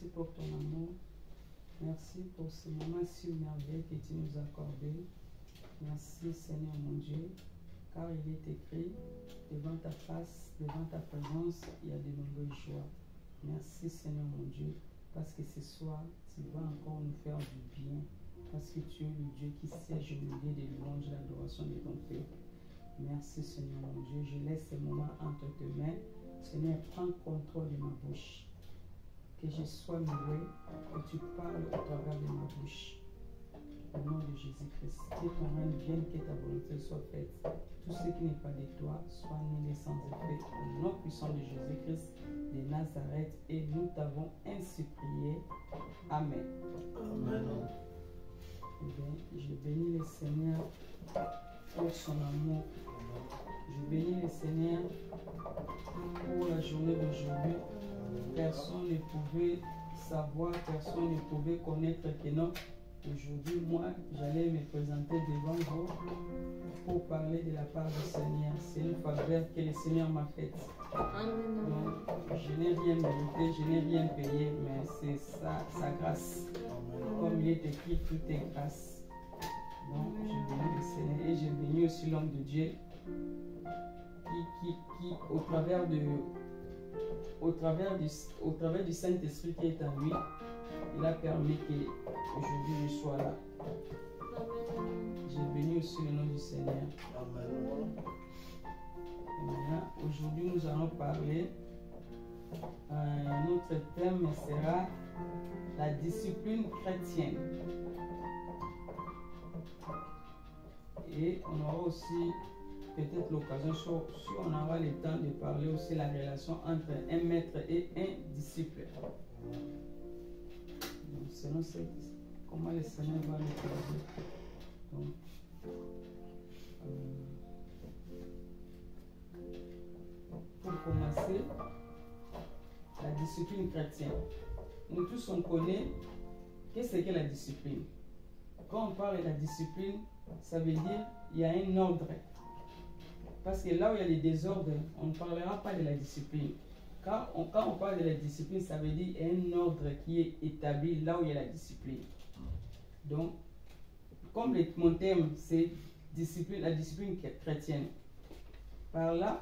Merci pour ton amour. Merci pour ce moment si merveilleux que tu nous as accordé. Merci Seigneur mon Dieu, car il est écrit, devant ta face, devant ta présence, il y a de nombreuses joies. Merci Seigneur mon Dieu, parce que ce soir, tu vas encore nous faire du bien, parce que tu es le Dieu qui siège au milieu des louanges et l'adoration de ton peuple. Merci Seigneur mon Dieu, je laisse ces moments entre tes mains. Seigneur, prends contrôle de ma bouche. Que je sois muet, que tu parles au travers de ma bouche. Au nom de Jésus-Christ, que ton règne vienne, que ta volonté soit faite. Tout ce qui n'est pas de toi soit nulé sans effet. Au nom puissant de Jésus-Christ de Nazareth, et nous t'avons ainsi prié. Amen. Amen. Eh bien, je bénis le Seigneur pour son amour. Je bénis le Seigneur pour la journée d'aujourd'hui. Personne ne pouvait savoir, personne ne pouvait connaître que non. Aujourd'hui, moi, j'allais me présenter devant vous pour parler de la part du Seigneur. C'est une faveur que le Seigneur m'a faite. Donc, je n'ai rien mérité, je n'ai rien payé, mais c'est sa grâce. Comme il est écrit, tout est grâce. Donc, je bénis le Seigneur et je bénis aussi l'homme de Dieu qui au travers du Saint-Esprit qui est en lui, il a permis qu'aujourd'hui je sois là. J'ai béni aussi le nom du Seigneur. Et maintenant, aujourd'hui nous allons parler. Notre thème sera la discipline chrétienne. Et on aura aussi peut-être l'occasion, si on aura le temps de parler aussi de la relation entre un maître et un disciple. Donc, selon comment le Seigneur va le faire. Donc, pour commencer, la discipline chrétienne. Nous tous on connaît qu'est-ce que la discipline. Quand on parle de la discipline, ça veut dire qu'il y a un ordre. Parce que là où il y a des désordres, on ne parlera pas de la discipline. Quand on parle de la discipline, ça veut dire un ordre qui est établi là où il y a la discipline. Donc, comme mon thème, c'est la discipline chrétienne. Par là,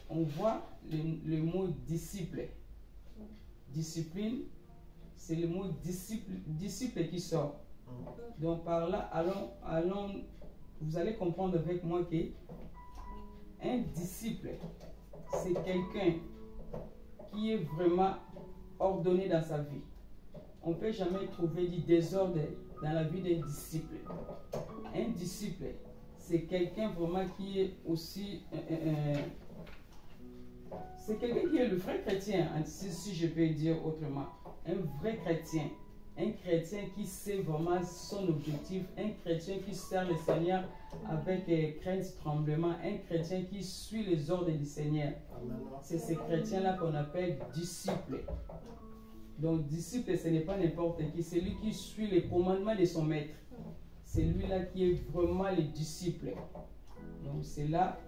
on voit le mot disciple. Discipline, c'est le mot disciple qui sort. Donc, par là, allons, vous allez comprendre avec moi que un disciple, c'est quelqu'un qui est vraiment ordonné dans sa vie. On ne peut jamais trouver du désordre dans la vie d'un disciple. Un disciple, c'est quelqu'un vraiment qui est aussi... c'est quelqu'un qui est le vrai chrétien, si je peux dire autrement. Un vrai chrétien. Un chrétien qui sait vraiment son objectif, un chrétien qui sert le Seigneur avec crainte, tremblement, un chrétien qui suit les ordres du Seigneur. C'est ce chrétien-là qu'on appelle disciple. Donc disciple, ce n'est pas n'importe qui, c'est lui qui suit les commandements de son maître. C'est lui-là qui est vraiment le disciple. Donc c'est là,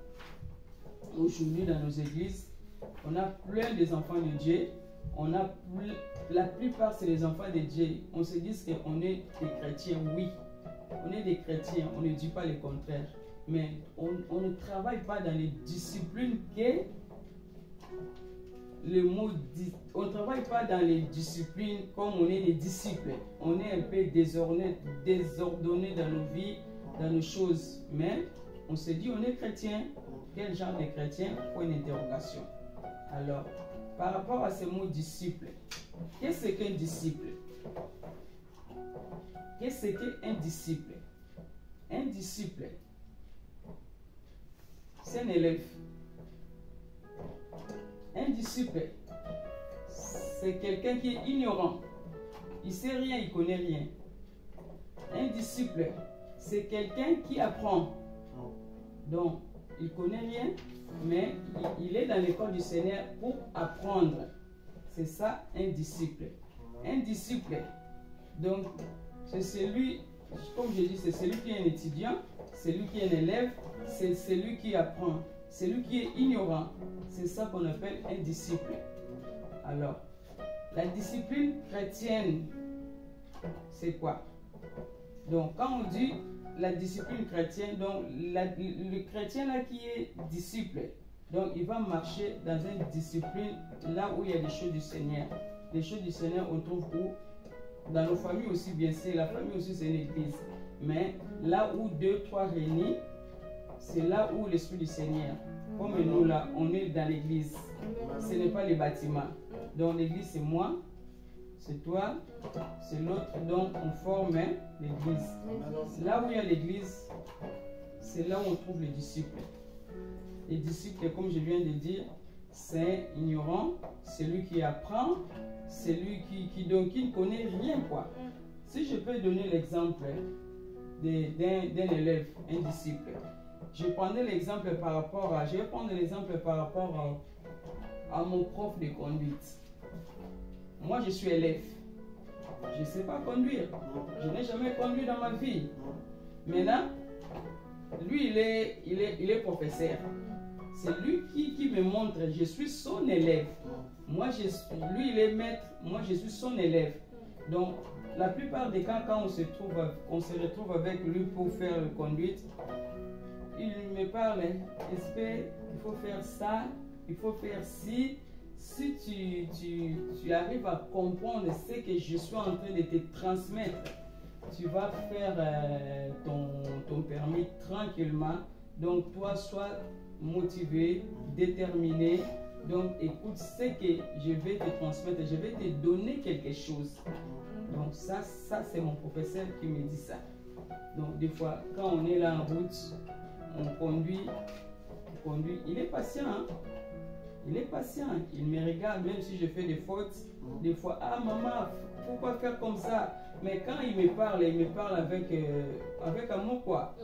aujourd'hui dans nos églises, on a plein des enfants de Dieu. La plupart c'est les enfants de Dieu. On se dit qu'on est des chrétiens, oui. On est des chrétiens, on ne dit pas le contraire. Mais on ne travaille pas dans les disciplines que le mot dit. On ne travaille pas dans les disciplines comme on est des disciples. On est un peu désordonné dans nos vies, dans nos choses. Mais on se dit on est chrétien. Quel genre de chrétien? Point d'interrogation. Alors, par rapport à ce mot disciple, qu'est-ce qu'un disciple? Qu'est-ce qu'un disciple? Un disciple, c'est un élève. Un disciple, c'est quelqu'un qui est ignorant. Il ne sait rien, il ne connaît rien. Un disciple, c'est quelqu'un qui apprend. Donc, il ne connaît rien, mais il est dans l'école du Seigneur pour apprendre. C'est ça, un disciple. Un disciple, donc, c'est celui, comme je dis, c'est celui qui est un étudiant, c'est lui qui est un élève, c'est celui qui apprend, c'est lui qui est ignorant. C'est ça qu'on appelle un disciple. Alors, La discipline chrétienne, c'est quoi? Donc, quand on dit la discipline chrétienne, donc le chrétien là qui est disciple, donc il va marcher dans une discipline là où il y a des choses du Seigneur. Les choses du Seigneur, on trouve où? Dans nos familles aussi, bien sûr. La famille aussi, c'est une église. Mais là où 2, 3 réunis, c'est là où l'Esprit du Seigneur. Comme nous là, on est dans l'église. Ce n'est pas les bâtiments. Donc l'église, c'est moi, c'est toi, c'est l'autre. Donc on forme l'église. Là où il y a l'église, c'est là où on trouve les disciples. Les disciples, comme je viens de dire, c'est ignorant, c'est lui qui apprend, c'est lui qui ne connaît rien, quoi. Si je peux donner l'exemple d'un élève, un disciple, je prendrai l'exemple par rapport à, je vais prendre l'exemple par rapport à mon prof de conduite. Moi, je suis élève. Je ne sais pas conduire. Je n'ai jamais conduit dans ma vie. Maintenant, lui, il est professeur. C'est lui qui me montre, je suis son élève. Lui, il est maître, moi, je suis son élève. Donc, la plupart des cas, quand on se retrouve avec lui pour faire la conduite, il me parle, il faut faire ça, il faut faire ci. Si tu arrives à comprendre ce que je suis en train de te transmettre, tu vas faire ton permis tranquillement. Donc, toi, sois motivé, déterminé. Donc, écoute ce que je vais te transmettre. Je vais te donner quelque chose. Donc, ça c'est mon professeur qui me dit ça. Donc, des fois, quand on est là en route, on conduit. Il est patient, hein? Il est patient, il me regarde même si je fais des fautes. Des fois, ah maman, pourquoi faire comme ça? Mais quand il me parle avec amour, quoi.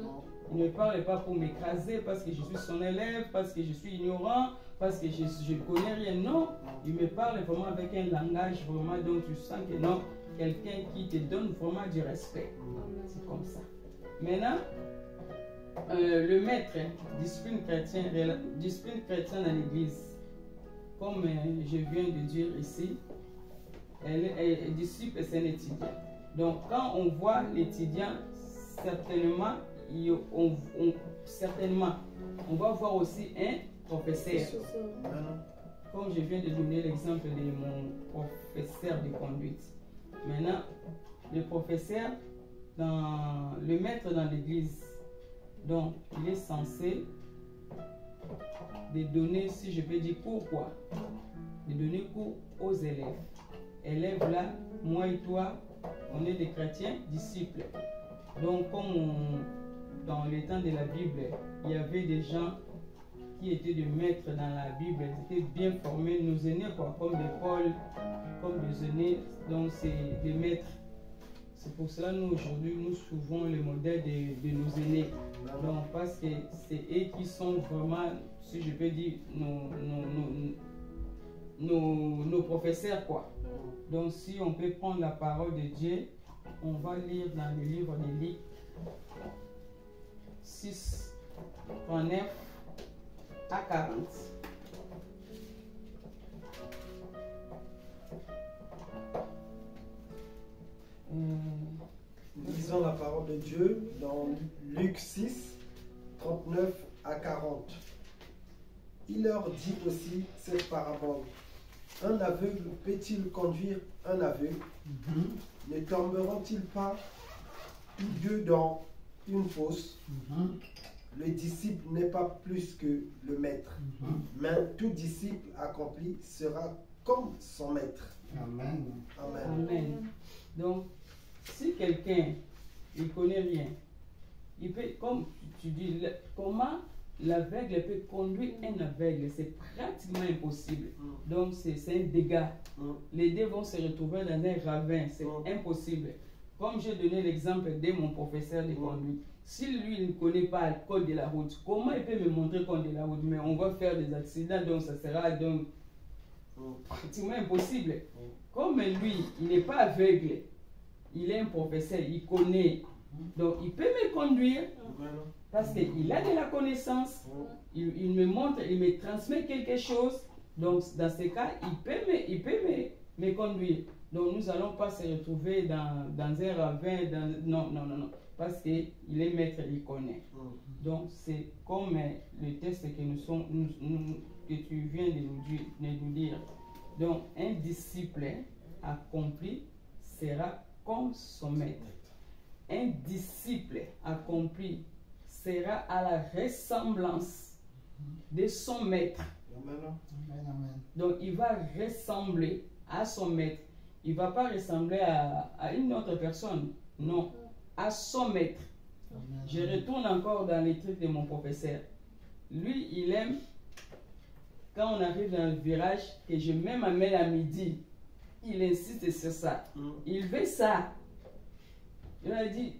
Il ne me parle pas pour m'écraser parce que je suis son élève, parce que je suis ignorant, parce que je ne connais rien. Non, il me parle vraiment avec un langage vraiment dont tu sens que non, quelqu'un qui te donne vraiment du respect. C'est comme ça. Maintenant, le maître, discipline chrétienne à l'église. Comme je viens de dire ici, elle est disciple, c'est un étudiant. Donc, quand on voit l'étudiant, certainement, on va voir aussi un professeur. Comme je viens de donner l'exemple de mon professeur de conduite. Maintenant, le professeur, le maître dans l'église, donc, il est censé de donner, si je peux dire cours, quoi, de donner cours aux élèves. Élèves là, moi et toi, on est des chrétiens, disciples. Donc, comme dans les temps de la Bible, il y avait des gens qui étaient des maîtres dans la Bible, ils étaient bien formés, nos aînés, quoi, comme des Paul, comme des aînés, donc c'est des maîtres. C'est pour cela, nous, aujourd'hui, nous suivons le modèle de nos aînés. Donc, parce que c'est eux qui sont vraiment, si je peux dire, nos professeurs, quoi. Donc, si on peut prendre la parole de Dieu, on va lire dans le livre de Luc 6, 39 à 40. Lisons la parole de Dieu dans Luc 6, 39 à 40. Il leur dit aussi cette parabole. Un aveugle peut-il conduire un aveugle? Ne tomberont-ils pas tous deux dans une fosse? Le disciple n'est pas plus que le maître. Mais tout disciple accompli sera comme son maître. Amen. Amen. Amen. Donc, si quelqu'un ne connaît rien, il peut, comme tu dis, comment l'aveugle peut conduire un aveugle? C'est pratiquement impossible. Donc, c'est un dégât. Les deux vont se retrouver dans un ravin. C'est impossible. Comme j'ai donné l'exemple de mon professeur de conduite. Si lui ne connaît pas le code de la route, comment il peut me montrer le code de la route? Mais on va faire des accidents, donc ça sera donc pratiquement impossible. Comme lui, il n'est pas aveugle, il est un professeur, il connaît. Donc il peut me conduire parce qu'il a de la connaissance, il me montre, il me transmet quelque chose. Donc dans ce cas, il peut me conduire. Donc nous n'allons pas se retrouver dans un ravin, non, non, non, non. Parce qu'il est maître, il connaît. Donc c'est comme le texte que tu viens de nous dire. Donc un disciple accompli sera comme son maître. Un disciple accompli sera à la ressemblance de son maître. Donc il va ressembler à son maître. Il ne va pas ressembler à une autre personne. Non, à son maître. Je retourne encore dans les trucs de mon professeur. Lui, il aime, quand on arrive dans le virage, que je mets ma main à midi. Il insiste sur ça. Il veut ça. Il a dit,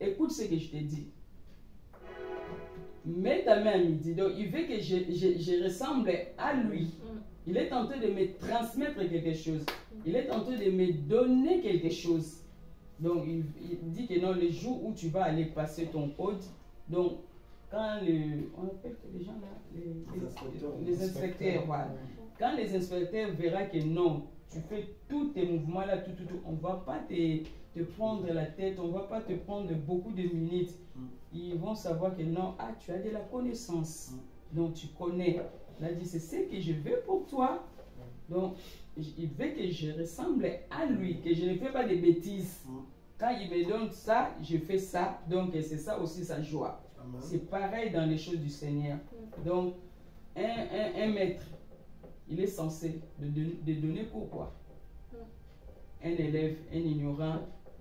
écoute ce que je te dis. Mets ta main à midi. Donc, il veut que je ressemble à lui. Il est en train de me transmettre quelque chose. Il est en train de me donner quelque chose. Donc, il dit que non, le jour où tu vas aller passer ton code, donc, quand on appelle les gens là, les inspecteurs, voilà. Quand les inspecteurs verront que non, tu fais tous tes mouvements là, tout, on ne va pas te prendre la tête, on ne va pas te prendre beaucoup de minutes. Ils vont savoir que non, tu as de la connaissance. Donc, tu connais. Il a dit, c'est ce que je veux pour toi. Donc, il veut que je ressemble à lui, que je ne fais pas de bêtises. Quand il me donne ça, je fais ça. Donc, c'est ça aussi sa joie. C'est pareil dans les choses du Seigneur. Donc, un maître, il est censé de donner pourquoi. Un élève, un ignorant,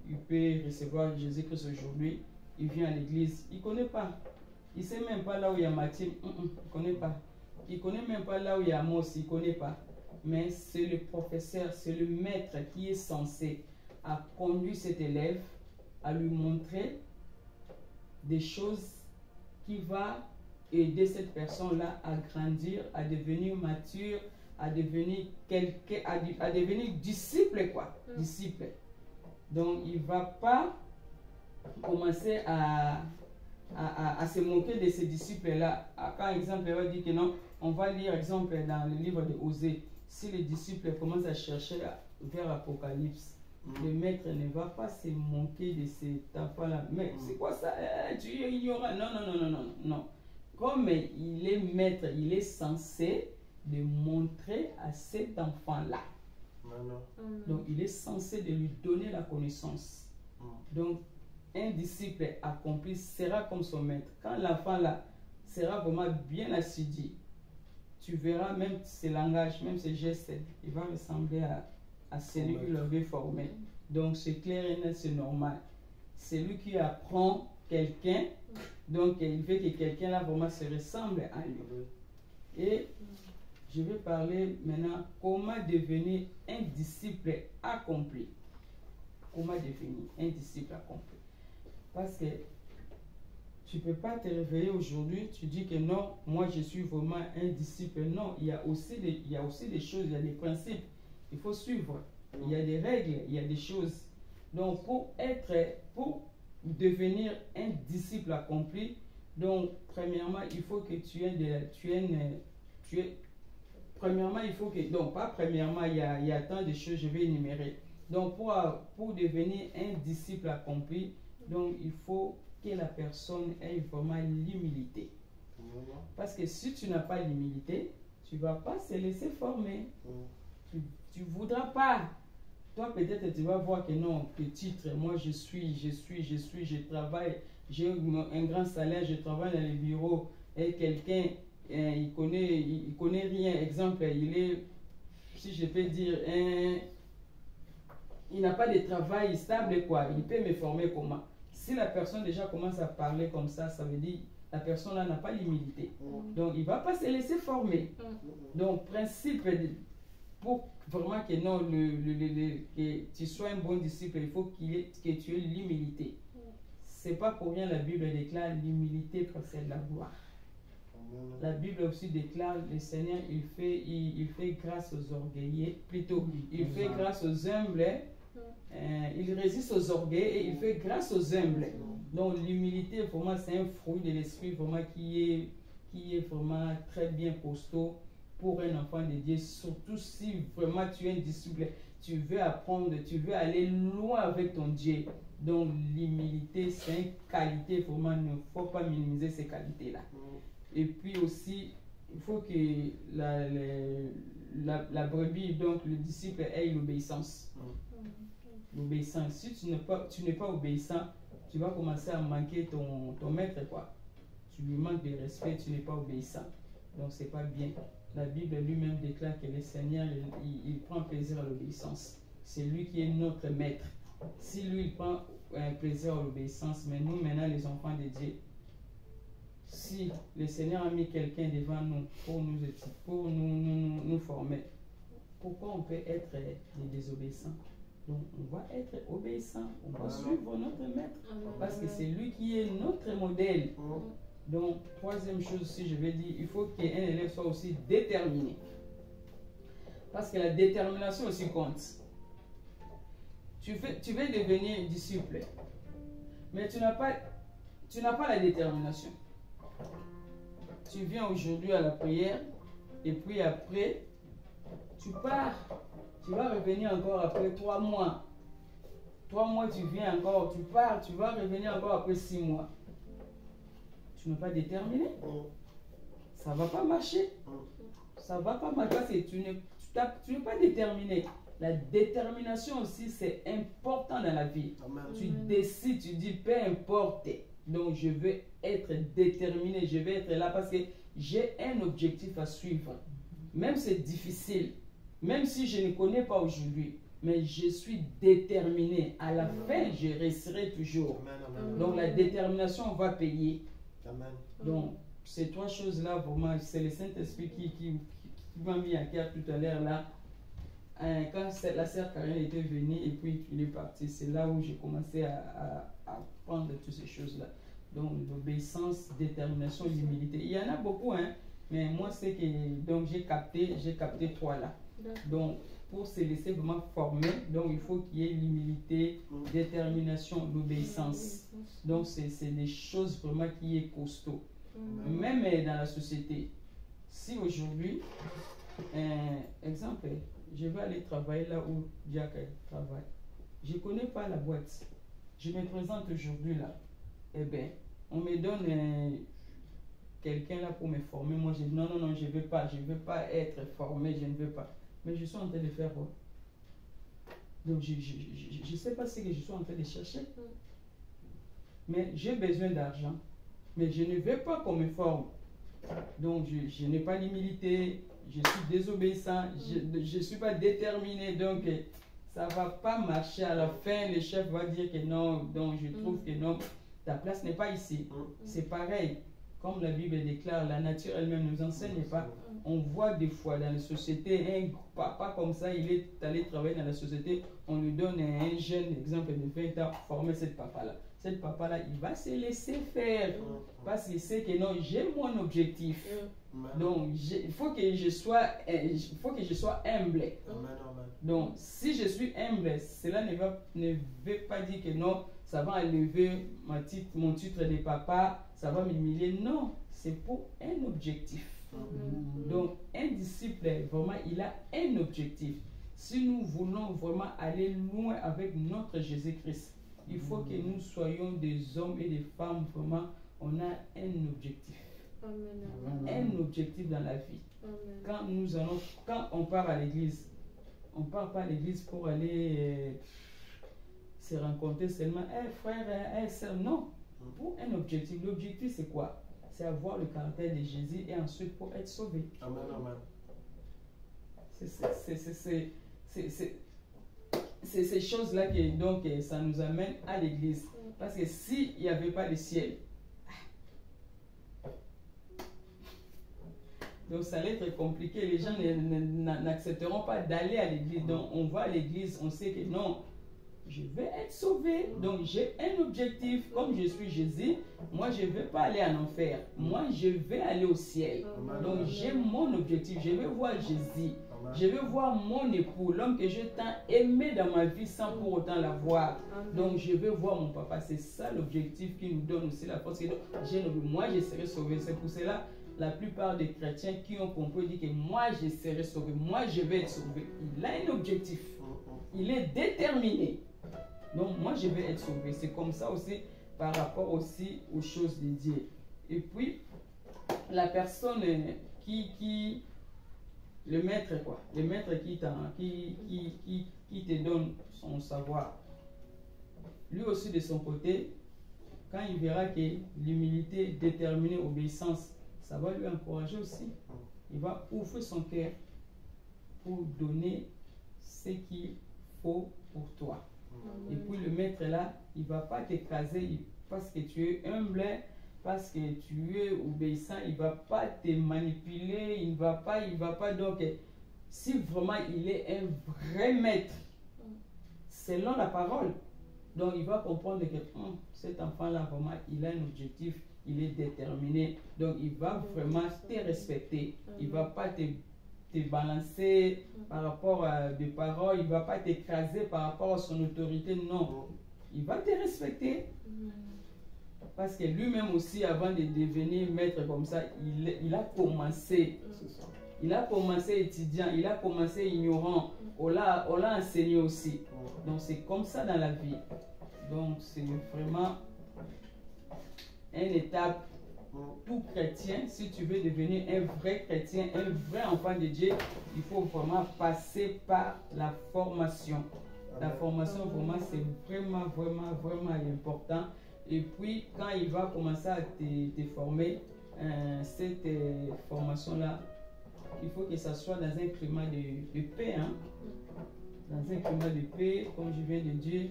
il peut recevoir Jésus-Christ aujourd'hui. Il vient à l'église, il ne connaît pas. Il ne sait même pas là où il y a Mathilde. Il ne connaît pas. Il ne connaît même pas là où il y a Amos. Il ne connaît pas. Mais c'est le professeur, c'est le maître qui est censé à conduire cet élève à lui montrer des choses qui vont aider cette personne-là à grandir, à devenir mature, à devenir quelqu'un, à devenir disciple, quoi. Disciple. Donc, il ne va pas commencer à se moquer de ces disciples-là. Par exemple, il va dire que non, on va lire, exemple, dans le livre de Osée, si les disciples commencent à chercher vers l'Apocalypse, le maître ne va pas se moquer de cet enfant-là. Mais c'est quoi ça? Tu es ignorant. Non, non, non, non, non, non. Comme il est maître, il est censé de montrer à cet enfant-là. Donc, il est censé de lui donner la connaissance. Donc, un disciple accompli sera comme son maître. Quand l'enfant-là sera vraiment bien assidu, tu verras même ses langages, même ses gestes, il va ressembler à celui qui l'avait formé. Donc, c'est clair et net, c'est normal. C'est lui qui apprend quelqu'un, donc il veut que quelqu'un là vraiment se ressemble à lui. Et je vais parler maintenant comment devenir un disciple accompli. Comment devenir un disciple accompli. Parce que tu ne peux pas te réveiller aujourd'hui, tu dis que non, moi je suis vraiment un disciple. Non, il y a aussi des choses, il y a des principes. Il faut suivre. Il y a des règles, il y a des choses. Donc pour devenir un disciple accompli, donc premièrement, il faut que premièrement, il faut que, donc pas premièrement, il y a tant de choses, je vais énumérer. Donc pour devenir un disciple accompli, donc il faut que la personne ait vraiment l'humilité. Parce que si tu n'as pas l'humilité, tu ne vas pas se laisser former. Tu ne voudras pas. Toi, peut-être, tu vas voir que non, que titre, moi je travaille, j'ai un grand salaire, je travaille dans les bureaux, et quelqu'un, il connaît rien. Exemple, il est, si je peux dire, il n'a pas de travail stable, quoi. Il peut me former comment? Si la personne déjà commence à parler comme ça, ça veut dire la personne là n'a pas l'humilité. Donc, il ne va pas se laisser former. Donc, principe, pour vraiment que non, que tu sois un bon disciple, il faut que tu aies l'humilité. Ce n'est pas pour rien la Bible déclare l'humilité précède la gloire. La Bible aussi déclare le Seigneur, il fait grâce aux orgueillés, plutôt, il fait grâce aux humbles. Il résiste aux orgueils et il fait grâce aux humbles. Donc l'humilité, vraiment, c'est un fruit de l'esprit vraiment qui est vraiment très bien costaud. pour un enfant de Dieu, surtout si vraiment tu es un disciple, tu veux apprendre, tu veux aller loin avec ton Dieu. Donc l'humilité, c'est une qualité, vraiment, il ne faut pas minimiser ces qualités-là. Et puis aussi, il faut que la brebis, donc le disciple, ait l'obéissance. L'obéissance. Si tu n'es pas obéissant, tu vas commencer à manquer ton maître, quoi. Tu lui manques de respect, tu n'es pas obéissant. Donc c'est pas bien. La Bible lui-même déclare que le Seigneur, il prend plaisir à l'obéissance. C'est lui qui est notre maître. Si lui, il prend un plaisir à l'obéissance, mais nous, maintenant, les enfants de Dieu, si le Seigneur a mis quelqu'un devant nous pour nous former, pourquoi on peut être des désobéissants? Donc, on va être obéissant, on va suivre notre maître, parce que c'est lui qui est notre modèle. Donc, troisième chose, si je vais dire, il faut qu'un élève soit aussi déterminé. Parce que la détermination aussi compte. Tu veux devenir disciple, mais tu n'as pas la détermination. Tu viens aujourd'hui à la prière, et puis après, tu pars. Tu vas revenir encore après 3 mois. 3 mois, tu viens encore, tu pars, tu vas revenir encore après 6 mois. Tu n'es pas déterminé. Ça ne va pas marcher. Ça ne va pas marcher parce que tu n'es pas déterminé. La détermination aussi, c'est important dans la vie. Amen. Tu décides, tu dis, peu importe. Donc, je veux être déterminé, je veux être là parce que j'ai un objectif à suivre. Même si c'est difficile, même si je ne connais pas aujourd'hui, mais je suis déterminé. À la fin, je resterai toujours. Amen. Donc, la détermination va payer. Amen. Donc, ces 3 choses-là, vraiment, c'est le Saint-Esprit qui m'a mis à cœur tout à l'heure là. Quand la sœur Karine était venue et puis il est parti, c'est là où j'ai commencé à apprendre toutes ces choses-là. Donc, l'obéissance, détermination, l'humilité. Il y en a beaucoup, hein, mais moi, c'est que donc j'ai capté 3 là. Donc, pour se laisser vraiment former, donc il faut qu'il y ait l'humilité, détermination, l'obéissance. Donc, c'est des choses vraiment qui est costaud. Même dans la société, si aujourd'hui, exemple, je vais aller travailler là où Jack travaille. Je ne connais pas la boîte. Je me présente aujourd'hui là. Eh bien, on me donne quelqu'un là pour me former. Moi, je dis non, je ne veux pas être formé, je ne veux pas. Mais je suis en train de faire quoi? Donc, je ne sais pas ce que je suis en train de chercher. Mais j'ai besoin d'argent. Mais je ne veux pas qu'on me forme. Donc, je n'ai pas l'humilité. Je suis désobéissant, je ne suis pas déterminé, donc ça ne va pas marcher. À la fin, le chef va dire que non, donc je trouve que non, ta place n'est pas ici. C'est pareil, comme la Bible déclare, la nature elle-même nous enseigne pas. On voit des fois dans les sociétés, un papa comme ça, il est allé travailler dans la société, on lui donne un jeune exemple de 20 ans, former cette papa-là. Cette papa-là, il va se laisser faire parce qu'il sait que non, j'ai mon objectif. Donc, il faut que je sois humble. Donc, si je suis humble, cela ne veut pas dire que non, ça va enlever mon titre de papa, ça va m'humilier. Non, c'est pour un objectif. Donc, un disciple, vraiment, il a un objectif. Si nous voulons vraiment aller loin avec notre Jésus-Christ, il faut que nous soyons des hommes et des femmes, vraiment, on a un objectif. Un objectif dans la vie. Quand on part à l'église, on ne part pas à l'église pour aller se rencontrer seulement, frère, sœur, non. Pour un objectif. L'objectif, c'est quoi? C'est avoir le caractère de Jésus et ensuite pour être sauvé. Amen, amen. C'est ces choses-là qui donc ça nous amène à l'église. Parce que s'il n'y avait pas de ciel, donc ça allait être compliqué. Les gens n'accepteront pas d'aller à l'église. Donc on va à l'église, on sait que non, je vais être sauvé. Donc j'ai un objectif. Comme je suis Jésus, moi je ne vais pas aller en enfer. Moi je vais aller au ciel. Donc j'ai mon objectif. Je vais voir Jésus. Je veux voir mon époux, l'homme que j'ai tant aimé dans ma vie sans pour autant l'avoir. Donc je veux voir mon papa. C'est ça l'objectif qui nous donne aussi la force. Moi je serai sauvé. C'est pour cela la plupart des chrétiens qui ont compris disent que moi je serai sauvé, moi je vais être sauvé. Il a un objectif, il est déterminé. Donc moi je vais être sauvé. C'est comme ça aussi par rapport aussi aux choses de Dieu. Et puis la personne qui le maître quoi, le maître qui te donne son savoir. Lui aussi de son côté, quand il verra que l'humilité, déterminée, obéissance, ça va lui encourager aussi. Il va ouvrir son cœur pour donner ce qu'il faut pour toi. Et puis le maître là, il ne va pas t'écraser parce que tu es humble, parce que tu es obéissant, il ne va pas te manipuler, il ne va pas donc, si vraiment il est un vrai maître, selon la parole, donc il va comprendre que cet enfant-là, vraiment, il a un objectif, il est déterminé, donc il va vraiment te respecter, il ne va pas te balancer par rapport à des paroles, il ne va pas t'écraser par rapport à son autorité, non, il va te respecter. Parce que lui-même aussi, avant de devenir maître comme ça, il a commencé. Il a commencé étudiant, il a commencé ignorant. On l'a enseigné aussi. Donc c'est comme ça dans la vie. Donc c'est vraiment une étape. Tout chrétien, si tu veux devenir un vrai chrétien, un vrai enfant de Dieu, il faut vraiment passer par la formation. La formation, vraiment, c'est vraiment important. Et puis, quand il va commencer à te former, cette formation-là, il faut que ça soit dans un climat de paix. Hein? Dans un climat de paix, comme je viens de dire,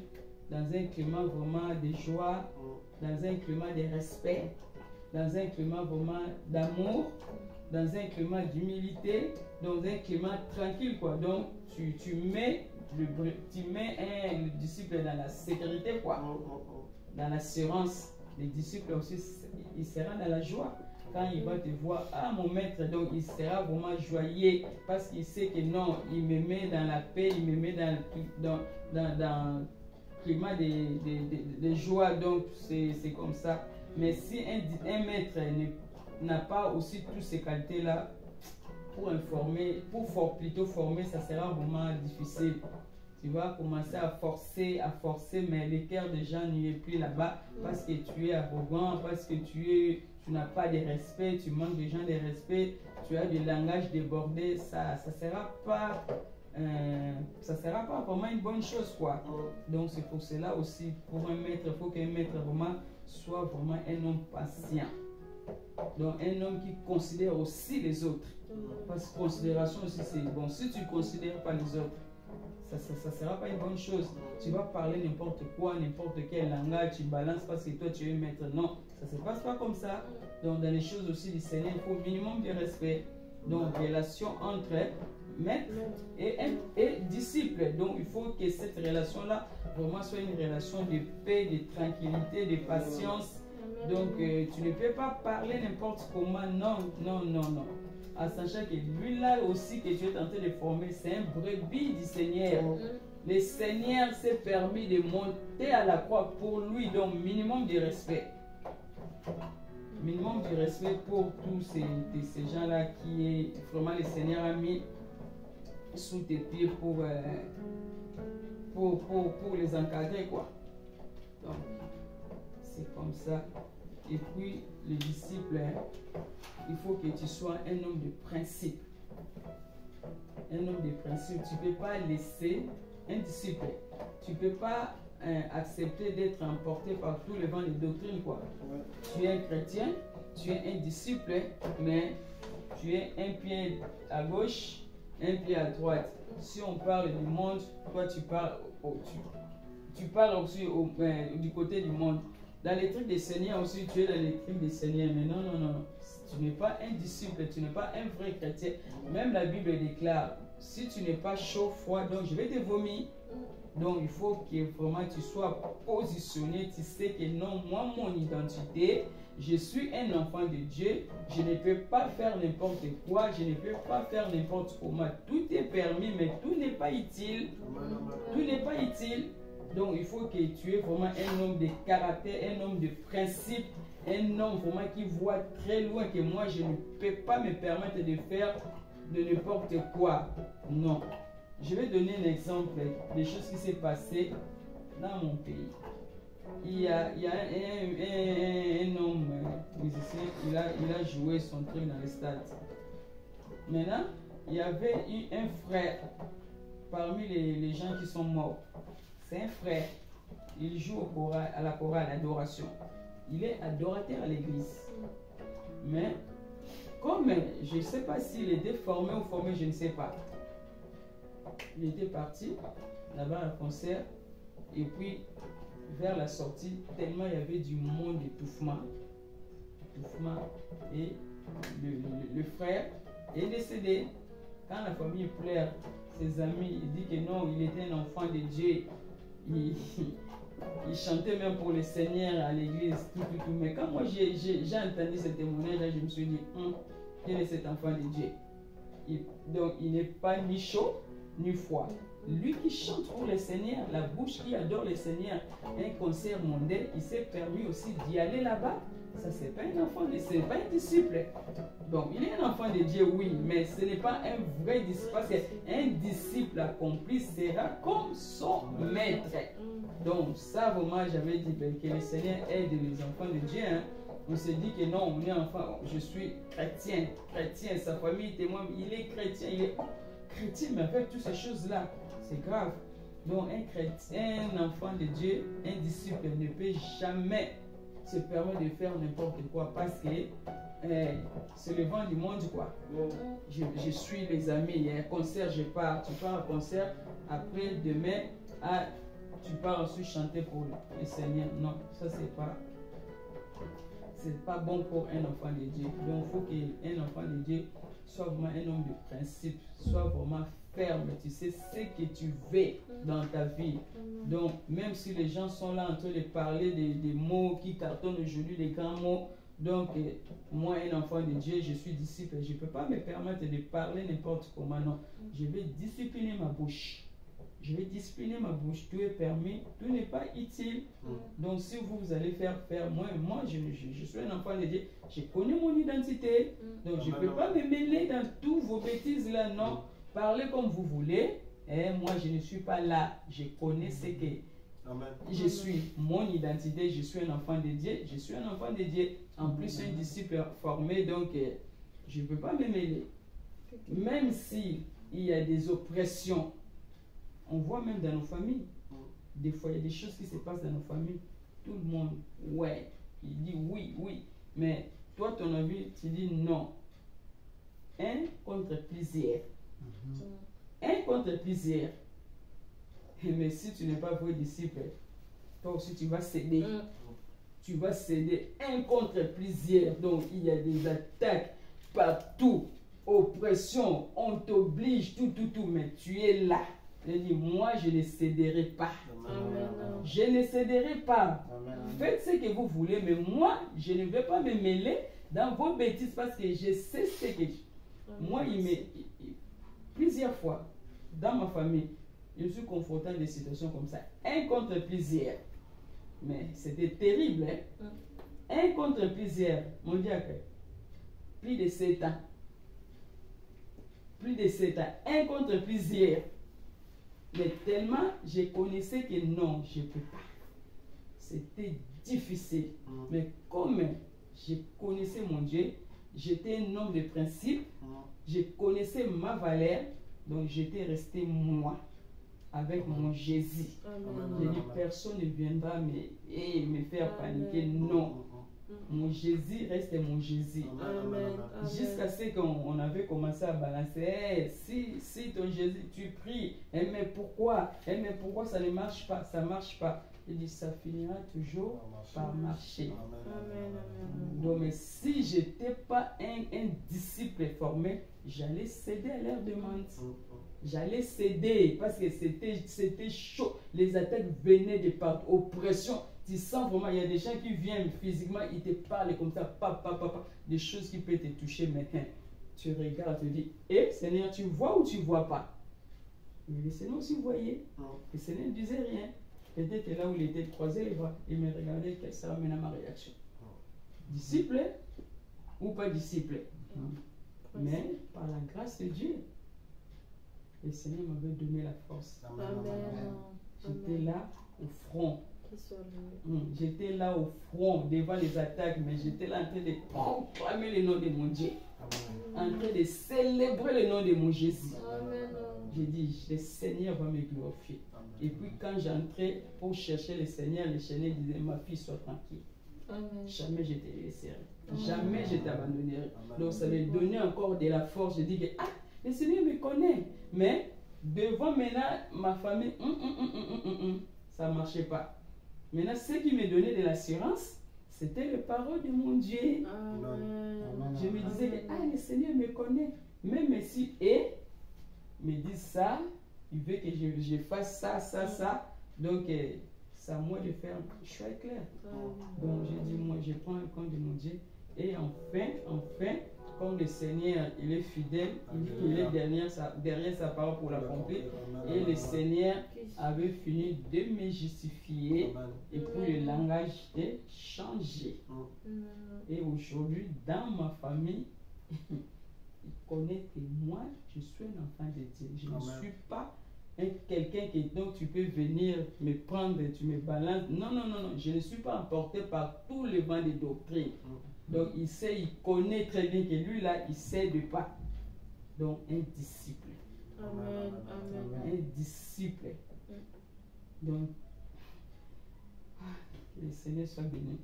dans un climat vraiment de joie, dans un climat de respect, dans un climat vraiment d'amour, dans un climat d'humilité, dans un climat tranquille, quoi. Donc, tu mets le disciple dans la sécurité, quoi. Dans l'assurance. Les disciples aussi, il sera dans la joie. Quand il va te voir, mon maître, donc il sera vraiment joyeux parce qu'il sait que non, il me met dans la paix, il me met dans le climat de joie, donc c'est comme ça. Mais si un maître n'a pas aussi toutes ces qualités-là, plutôt former, ça sera vraiment difficile. Tu vas commencer à forcer, mais le cœur des gens n'y est plus là-bas parce que tu es arrogant, parce que tu n'as pas de respect, tu manques de gens de respect, tu as du langage débordé, ça sera pas vraiment une bonne chose, quoi. Donc c'est pour cela aussi, pour un maître, il faut qu'un maître vraiment soit vraiment un homme patient. Donc un homme qui considère aussi les autres. Parce que considération aussi c'est bon. Si tu ne considères pas les autres, ça ne sera pas une bonne chose. Tu vas parler n'importe quoi, n'importe quel langage, tu balances parce que toi tu es maître. Non, ça ne se passe pas comme ça. Donc dans les choses aussi du Seigneur, il faut un minimum de respect. Donc relation entre maître et disciple. Donc il faut que cette relation-là vraiment soit une relation de paix, de tranquillité, de patience. Donc tu ne peux pas parler n'importe comment. Non. En sachant que lui là aussi que tu es en train de former, c'est un brebis du Seigneur. Le Seigneur s'est permis de monter à la croix pour lui, donc minimum de respect. Minimum de respect pour tous ces gens-là qui est vraiment le Seigneur a mis sous tes pieds pour les encadrer, quoi. Donc c'est comme ça. Et puis le disciple, il faut que tu sois un homme de principe. Un homme de principe. Tu ne peux pas laisser un disciple. Tu ne peux pas accepter d'être emporté par tous les vents de doctrine, quoi. Tu es un chrétien, tu es un disciple, mais tu es un pied à gauche, un pied à droite. Si on parle du monde, toi tu parles aussi du côté du monde. Dans les trucs des Seigneurs aussi, tu es dans les trucs des Seigneurs. Mais non. Tu n'es pas un disciple, tu n'es pas un vrai chrétien. Même la Bible déclare, si tu n'es pas chaud, froid, donc je vais te vomir. Donc il faut que vraiment tu sois positionné. Tu sais que non, moi, mon identité, je suis un enfant de Dieu. Je ne peux pas faire n'importe quoi. Je ne peux pas faire n'importe comment. Tout est permis, mais tout n'est pas utile. Tout n'est pas utile. Donc il faut que tu aies vraiment un homme de caractère, un homme de principe, un homme vraiment qui voit très loin que moi, je ne peux pas me permettre de faire de n'importe quoi. Non. Je vais donner un exemple des choses qui s'est passées dans mon pays. Il y a un homme musicien, il a joué son truc dans le stade. Maintenant, il y avait eu un frère parmi les gens qui sont morts. C'est un frère. Il joue à la chorale, adoration. Il est adorateur à l'église. Mais, comme je ne sais pas s'il était formé ou formé, je ne sais pas. Il était parti là-bas à un concert. Et puis, vers la sortie, tellement il y avait du monde d'étouffement. Et le frère est décédé. Quand la famille pleure, ses amis, il dit que non, il était un enfant de Dieu. Il chantait même pour le Seigneur à l'église, tout. Mais quand moi j'ai entendu ce témoignage, je me suis dit, quel est cet enfant de Dieu? Donc il n'est pas ni chaud, ni froid. Lui qui chante pour le Seigneur, la bouche qui adore le Seigneur, un concert mondain, il s'est permis aussi d'y aller là-bas. Ça, c'est pas un enfant de, c'est pas un disciple. Donc, il est un enfant de Dieu, oui, mais ce n'est pas un vrai disciple, parce qu'un disciple accompli sera comme son maître. Donc, ça, vraiment, j'avais dit que le Seigneur aide les enfants de Dieu. Hein. On se dit que non, on est enfant, je suis chrétien, sa famille témoigne, il est chrétien, mais avec toutes ces choses-là, c'est grave. Donc, un chrétien, un enfant de Dieu, un disciple ne peut jamais se permettre de faire n'importe quoi parce que c'est le vent du monde, quoi. Je suis les amis, il y a un concert, je pars, tu pars au concert, après demain, tu pars ensuite chanter pour le Seigneur. Non, ça c'est pas bon pour un enfant de Dieu. Donc il faut qu'un enfant de Dieu soit vraiment un homme de principe, soit vraiment ferme, tu sais ce que tu veux dans ta vie. Donc même si les gens sont là en train de parler des mots qui cartonnent aujourd'hui, des grands mots, donc moi un enfant de Dieu, je suis disciple, je ne peux pas me permettre de parler n'importe comment, non. Je vais discipliner ma bouche. Tout est permis, tout n'est pas utile. Donc si vous allez faire, moi je suis un enfant de Dieu, je connais mon identité, donc je ne peux pas me mêler dans tous vos bêtises là, non. Parlez comme vous voulez, et moi je ne suis pas là, je connais ce que je suis, mon identité, je suis un enfant de Dieu, en plus un disciple formé, donc je ne peux pas me mêler. Même si il y a des oppressions, on voit même dans nos familles, des fois il y a des choses qui se passent dans nos familles, tout le monde, ouais, il dit oui, mais toi ton avis, tu dis non. Un contre plusieurs. Mais si tu n'es pas vrai disciple, toi aussi tu vas céder. Tu vas céder un contre plusieurs. Donc il y a des attaques partout, oppression, on t'oblige, tout, mais tu es là. Il dit, moi je ne céderai pas. Je ne céderai pas. Faites ce que vous voulez, mais moi je ne vais pas me mêler dans vos bêtises parce que je sais ce que moi, plusieurs fois, dans ma famille, je suis confronté à des situations comme ça. Un contre plusieurs. Mais c'était terrible. Hein? Un contre plusieurs. Mon Dieu, plus de 7 ans. Un contre plusieurs. Mais tellement, je connaissais que non, je ne peux pas. C'était difficile. Mais comme je connaissais mon Dieu, j'étais un homme de principe, je connaissais ma valeur, donc j'étais resté moi, avec mon Jésus. J'ai dit, personne ne viendra me faire paniquer, non. Mon Jésus reste mon Jésus. Jusqu'à ce qu'on avait commencé à balancer, si ton Jésus, tu pries, mais pourquoi ça ne marche pas, ça ne marche pas. Il dit, ça finira toujours par marcher. Donc, mais si je n'étais pas un disciple formé, j'allais céder à leur demande. J'allais céder parce que c'était chaud. Les attaques venaient de partout. Oppression. Tu sens vraiment, il y a des gens qui viennent physiquement, ils te parlent comme ça, des choses qui peuvent te toucher maintenant. Tu regardes, tu dis, Seigneur, tu vois ou tu ne vois pas? Mais le Seigneur aussi voyait. Le Seigneur ne disait rien. Peut-être là où il était croisé les bras, il me regardait, quelle sera maintenant ma réaction? disciple ou pas disciple. Mais par la grâce de Dieu, le Seigneur m'avait donné la force. J'étais là au front. J'étais là au front devant les attaques, mais j'étais là en train de proclamer le nom de mon Dieu. En train de célébrer le nom de mon Jésus. J'ai dit, le Seigneur va me glorifier. Et puis quand j'entrais pour chercher le Seigneur disait, ma fille, sois tranquille. Jamais je te laisserai. Jamais je t'abandonnerai. Donc ça me donnait encore de la force. Je dis que le Seigneur me connaît. Mais devant maintenant ma famille, ça ne marchait pas. Maintenant, ce qui me donnait de l'assurance, c'était les paroles de mon Dieu. Je me disais que le Seigneur me connaît. Même si me dit ça, il veut que je fasse ça. Donc, c'est à moi de faire un choix clair. Donc, j'ai dit, moi, je prends le compte de mon Dieu. Et enfin, comme le Seigneur, il est fidèle, il est derrière sa parole pour l'accomplir. Et le Seigneur avait fini de me justifier. Et puis, le langage est changé. Et aujourd'hui, dans ma famille, il connaît que moi, je suis un enfant de Dieu. Je ne suis pas quelqu'un dont tu peux venir me prendre, tu me balances. Non. Je ne suis pas emporté par tous les vents de doctrine. Donc il connaît très bien que lui là, il ne cède pas. Donc un disciple. Un disciple. Donc, que le Seigneur soit béni.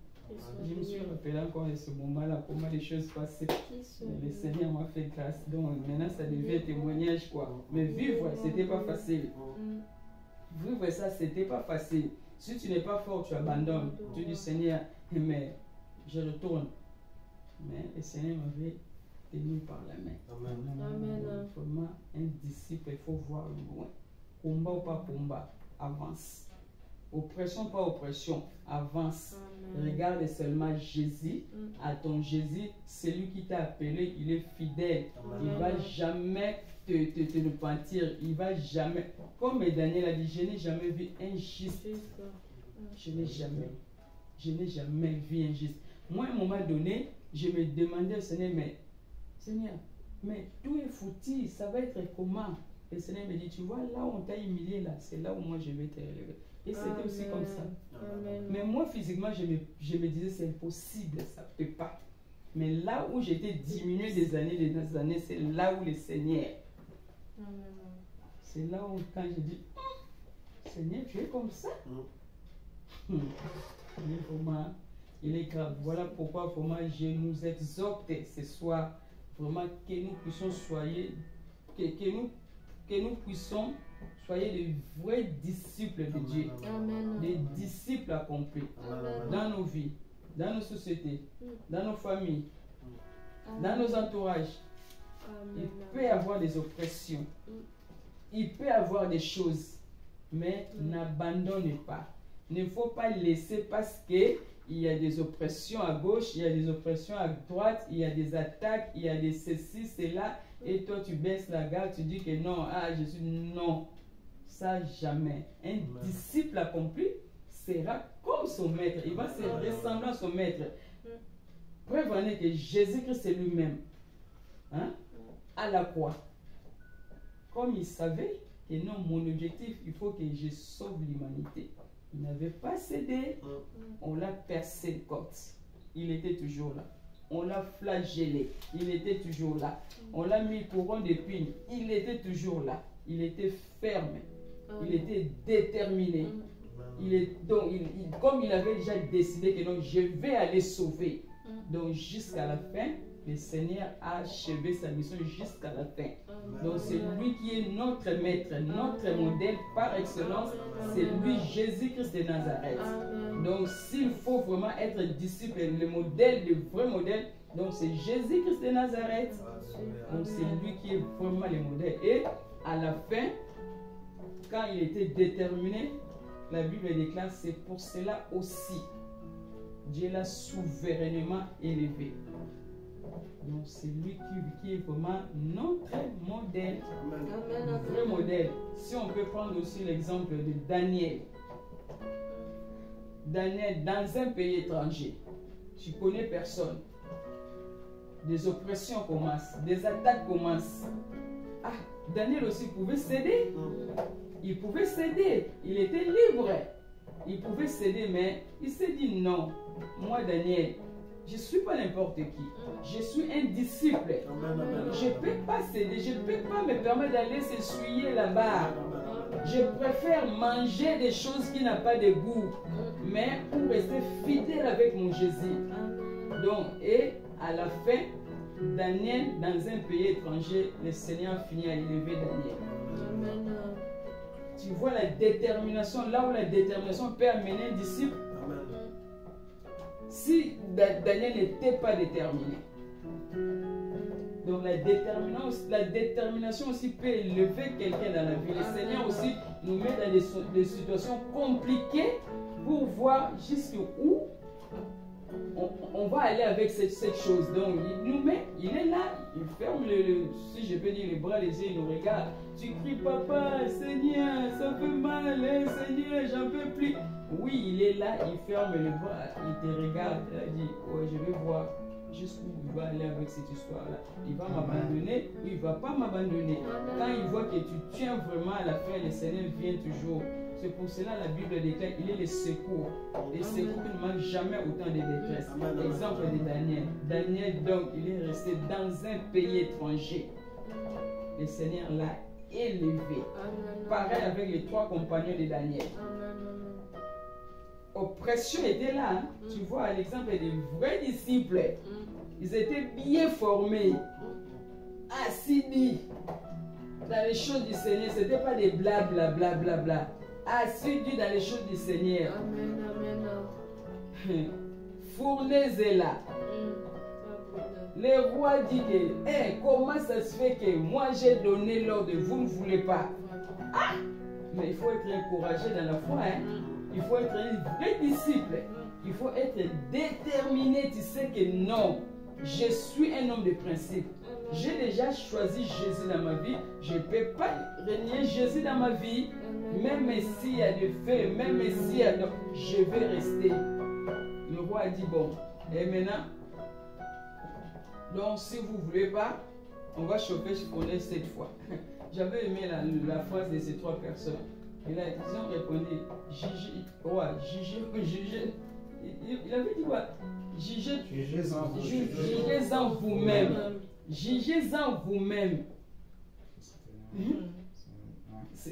Je me suis rappelé encore de ce moment-là, comment les choses passaient. Le Seigneur m'a fait grâce. Donc maintenant, ça devient témoignage, quoi. Mais vivre, c'était pas facile. Vivre ça, c'était pas facile. Si tu n'es pas fort, tu abandonnes. Tu dis, Seigneur, mais je retourne. Mais le Seigneur m'avait tenu par la main. Vraiment, un disciple, il faut voir loin. Combat ou pas combat, avance. Oppression, pas oppression, avance. Regarde seulement Jésus. À ton Jésus, celui qui t'a appelé, il est fidèle. Il ne va jamais te repentir. Il va jamais. Comme Daniel a dit, je n'ai jamais vu un juste. Je n'ai jamais vu un juste. Moi, à un moment donné, je me demandais au Seigneur, mais tout est foutu, ça va être comment? Et le Seigneur me dit, tu vois, là où on t'a humilié, là, c'est là où moi je vais te relever. Et c'était aussi comme ça. Mais moi, physiquement, je me disais, c'est impossible, ça ne peut pas. Mais là où j'étais diminué des années, c'est là où le Seigneur. C'est là où, quand je dis, Seigneur, tu es comme ça. Vraiment, il est grave. Voilà pourquoi vraiment je nous exhorte ce soir, vraiment que nous puissions que nous puissions soyez de vrais disciples de Dieu. Des disciples accomplis dans nos vies, dans nos sociétés, dans nos familles, dans nos entourages. Il peut y avoir des oppressions, il peut y avoir des choses, mais n'abandonnez pas. Il ne faut pas laisser parce que il y a des oppressions à gauche, il y a des oppressions à droite, il y a des attaques, il y a des ceci, cela, et toi tu baisses la garde, tu dis que non, je suis non. Ça jamais. Un disciple accompli sera comme son maître, il va se ressembler à son maître. Preuve en est que Jésus-Christ est lui-même, à la croix. Comme il savait que non, mon objectif, il faut que je sauve l'humanité. Il n'avait pas cédé, on l'a percé le côte. Il était toujours là. On l'a flagellé, il était toujours là. On l'a mis couronne d'épines, il était toujours là. Il était ferme, il était déterminé. Comme il avait déjà décidé que non, je vais aller sauver. Donc jusqu'à la fin, le Seigneur a achevé sa mission jusqu'à la fin. Donc c'est lui qui est notre maître, notre modèle par excellence. C'est lui, Jésus-Christ de Nazareth. Donc s'il faut vraiment être disciple, le modèle, le vrai modèle, donc c'est Jésus-Christ de Nazareth. Donc c'est lui qui est vraiment le modèle. Et à la fin, quand il était déterminé, la Bible déclare, c'est pour cela aussi Dieu l'a souverainement élevé. Donc c'est lui qui est vraiment notre modèle, vrai modèle. Si on peut prendre aussi l'exemple de Daniel. Daniel dans un pays étranger. tu connais personne. Des oppressions commencent, des attaques commencent. Ah, Daniel aussi pouvait céder. Il pouvait céder. Il était libre. Il pouvait céder, mais il s'est dit non. Moi, Daniel, je ne suis pas n'importe qui. Je suis un disciple. Je ne peux pas céder. Je ne peux pas me permettre d'aller s'essuyer là-bas. Je préfère manger des choses qui n'ont pas de goût, mais pour rester fidèle avec mon Jésus. Donc, et à la fin, Daniel, dans un pays étranger, le Seigneur finit à élever Daniel. Tu vois la détermination, là où la détermination peut amener un disciple. Si Daniel n'était pas déterminé. Donc la détermination aussi peut élever quelqu'un dans la vie. Le Seigneur aussi nous met dans des situations compliquées pour voir jusqu'où on va aller avec cette chose. Donc il nous met, il est là, il ferme si je peux dire les bras, les yeux, il nous regarde. Tu cries papa, Seigneur, ça fait mal, hein, Seigneur, j'en peux plus. Oui, il est là, il ferme les bras, il te regarde, il dit, ouais, je vais voir jusqu'où il va aller avec cette histoire-là. Il va m'abandonner ou il ne va pas m'abandonner. Quand il voit que tu tiens vraiment à la fin, le Seigneur vient toujours. C'est pour cela la Bible déclare qu'il est le secours. Les secours qui ne manquent jamais autant de détresse. Exemple de Daniel. Daniel, donc, il est resté dans un pays étranger. Le Seigneur l'a élevé. Pareil avec les 3 compagnons de Daniel. Oppression était là. Hein? Tu vois, l'exemple des vrais disciples. Ils étaient bien formés, assidus dans les choses du Seigneur. Ce n'était pas des blablabla. Bla, bla, bla. Assidus dans les choses du Seigneur. Fournaise est là. Le roi dit que, hey, comment ça se fait que moi j'ai donné l'ordre, vous ne voulez pas? Ah! Mais il faut être encouragé dans la foi. Hein? Il faut être un vrai disciple. Il faut être déterminé. Tu sais que non, je suis un homme de principe. J'ai déjà choisi Jésus dans ma vie. Je ne peux pas renier Jésus dans ma vie. Même s'il y a des faits, même s'il y a de... Je vais rester. Le roi a dit bon. Et maintenant, donc si vous ne voulez pas, on va chauffer ce qu'on est cette fois. J'avais aimé la phrase de ces 3 personnes. Et là, ils ont répondu, jugez. Il avait dit quoi? Jugez-en vous-même. Jugez-en vous-même.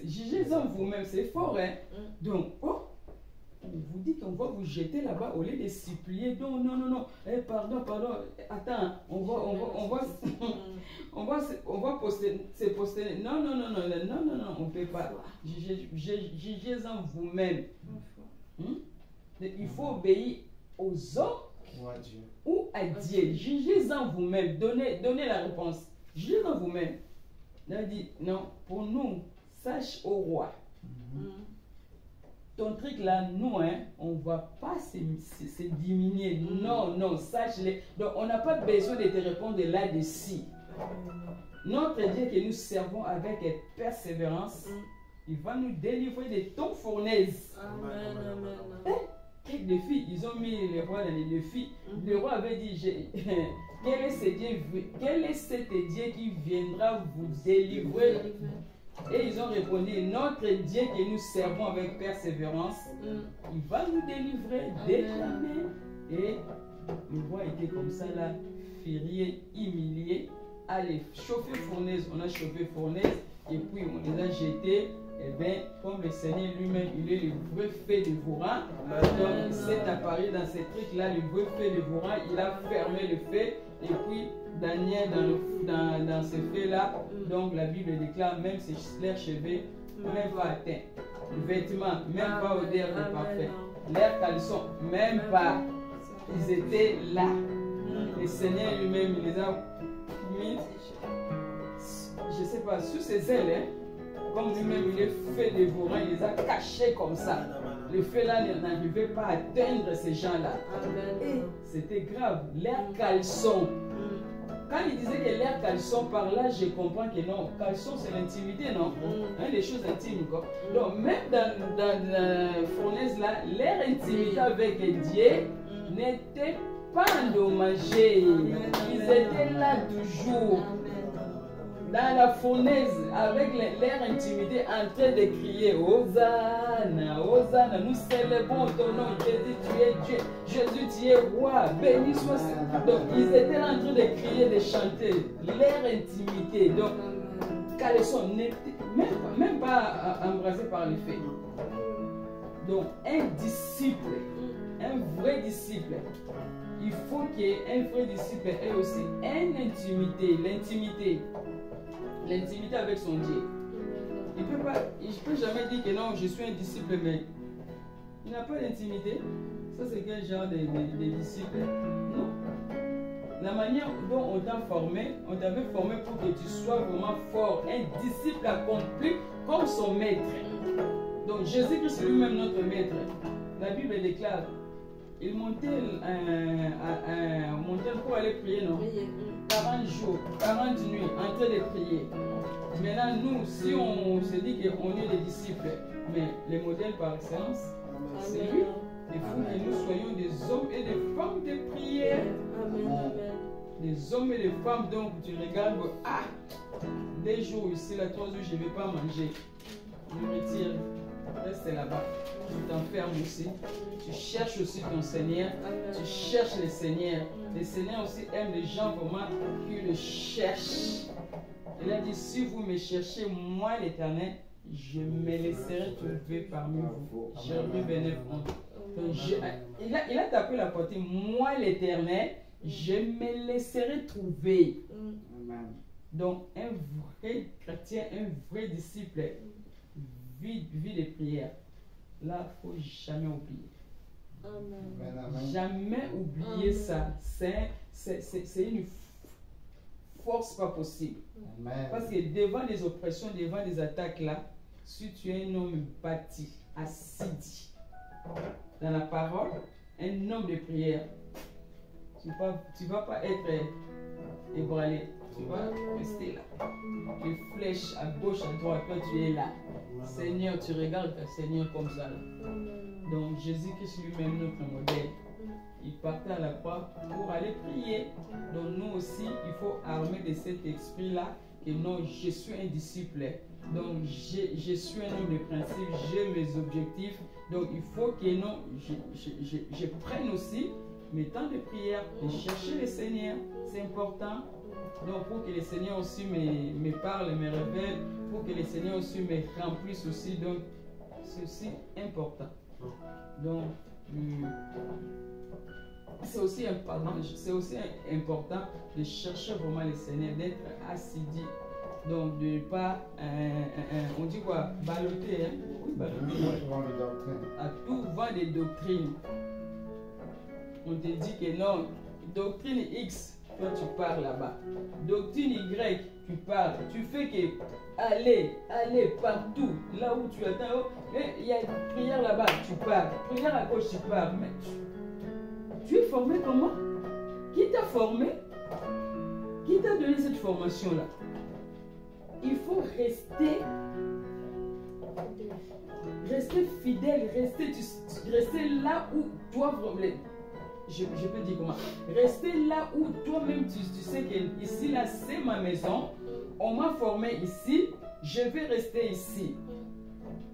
Jugez-en vous-même, c'est fort, hein? Donc, oh, on vous dit qu'on va vous jeter là-bas au lieu de supplier. Non. Eh, pardon. Attends, on va poster. Non, on ne peut pas. Jugez-en vous-même. Il faut obéir aux hommes ou à Dieu. Jugez-en vous-même. Donnez la réponse. Jugez-en vous-même. Il a dit, non, pour nous, sache au roi. Ton truc là, nous, hein, on ne va pas se diminuer. Non, sache-le. Donc, on n'a pas besoin de te répondre là-dessus. Notre Dieu que nous servons avec persévérance, il va nous délivrer de ton fournaise. Quelques défis, ils ont mis le roi dans les défis. Le roi avait dit, quel est cet Dieu qui viendra vous délivrer? Et ils ont répondu, notre Dieu que nous servons avec persévérance, il va nous délivrer, déclamer. Et le roi était comme ça là, furieux, humilié. Allez, chauffer fournaise, on a chauffé fournaise, et puis on les a jetés. Et bien, comme le Seigneur lui-même, il est le vrai fait dévorant. Donc, il s'est apparu dans ces trucs-là, le vrai fait dévorant. Il a fermé le fait. Et puis, Daniel, dans ce fait-là, donc la Bible déclare, même leurs cheveux, même pas atteints. Vêtements, même pas odeur de parfait. Leurs caleçons, même pas. Ils étaient là. Le Seigneur lui-même, il les a mis, je ne sais pas, sous ses ailes, hein. Comme lui-même, il est fait dévorant, il les a cachés comme ça. Le feu là n'arrivait pas à atteindre ces gens-là. Et c'était grave. Leurs caleçons. Quand il disait que leurs caleçons, par là, je comprends que non. Caleçon, c'est l'intimité, non? Les choses intimes, quoi. Donc, même dans la fournaise là, leur intimité avec Dieu n'était pas endommagés. Ils étaient là toujours. Dans la fournaise, avec leur intimité, en train de crier Hosanna, Hosanna, nous célébrons ton nom, Jésus, tu es Dieu, Jésus, tu es roi, béni soit. Donc, ils étaient là en train de crier, de chanter, leur intimité. Donc, car ils sont même pas embrassés par les faits. Donc, un disciple, un vrai disciple, il faut qu'un vrai disciple ait aussi une intimité, l'intimité avec son Dieu. Il ne peut jamais dire que non, je suis un disciple, mais il n'a pas d'intimité. Ça, c'est quel genre de disciple? Non. La manière dont on t'a formé, on t'avait formé pour que tu sois vraiment fort, un disciple accompli comme son maître. Donc, Jésus-Christ lui-même, notre maître. La Bible déclare, il montait pour aller prier, non? 40 jours, 40 nuits, en train de prier. Maintenant, nous, si on se dit qu'on est des disciples, mais les modèles par excellence, c'est lui. Il faut que nous soyons des hommes et des femmes de prière. Des hommes et des femmes, donc tu regardes, ah, des jours ici, là, 3 jours, je ne vais pas manger. Je me retire, reste là-bas. Tu t'enfermes aussi. Tu cherches aussi ton Seigneur. Tu cherches le Seigneur. Le Seigneur aussi aime les gens vraiment qui le cherchent. Il a dit, si vous me cherchez, moi l'Éternel, je me laisserai trouver parmi vous. Jérémie 29, 11. Il a tapé la portée, moi l'Éternel, je me laisserai trouver. Donc, un vrai chrétien, un vrai disciple, vie de prière. Là, il ne faut jamais oublier. Amen. Jamais oublier ça. C'est une force pas possible. Amen. Parce que devant les oppressions, devant les attaques là, si tu es un homme bâti, assis dans la parole, un homme de prière, tu ne vas pas être ébranlé. Tu vas rester là. Les flèches à gauche, à droite, toi tu es là. Seigneur, tu regardes le Seigneur comme ça. Là. Donc Jésus-Christ lui-même, notre modèle, il partait à la croix pour aller prier. Donc nous aussi, il faut armer de cet esprit-là que non, je suis un disciple. Donc je suis un homme de principe, j'ai mes objectifs. Donc il faut que non, je prenne aussi mes temps de prière, de chercher le Seigneur. C'est important. Donc pour que le Seigneur aussi me parle, me révèle, pour que le Seigneur aussi me remplisse aussi. Donc c'est aussi important. Donc c'est aussi important de chercher vraiment le Seigneur, d'être assidu. Donc de ne pas, on dit quoi, balloter, hein? Oui, balloter. À tout vent des doctrines. On te dit que non, doctrine X, toi tu pars là-bas. Doctrine Y, tu pars. Tu fais que aller partout, là où tu attends. Il y a une prière là-bas, tu pars. Prière à gauche, tu pars. Mais tu es formé comment? Qui t'a formé? Qui t'a donné cette formation-là? Il faut rester fidèle, rester là où toi, je peux dire comment, rester là où toi-même tu sais que ici là c'est ma maison, on m'a formé ici, je vais rester ici.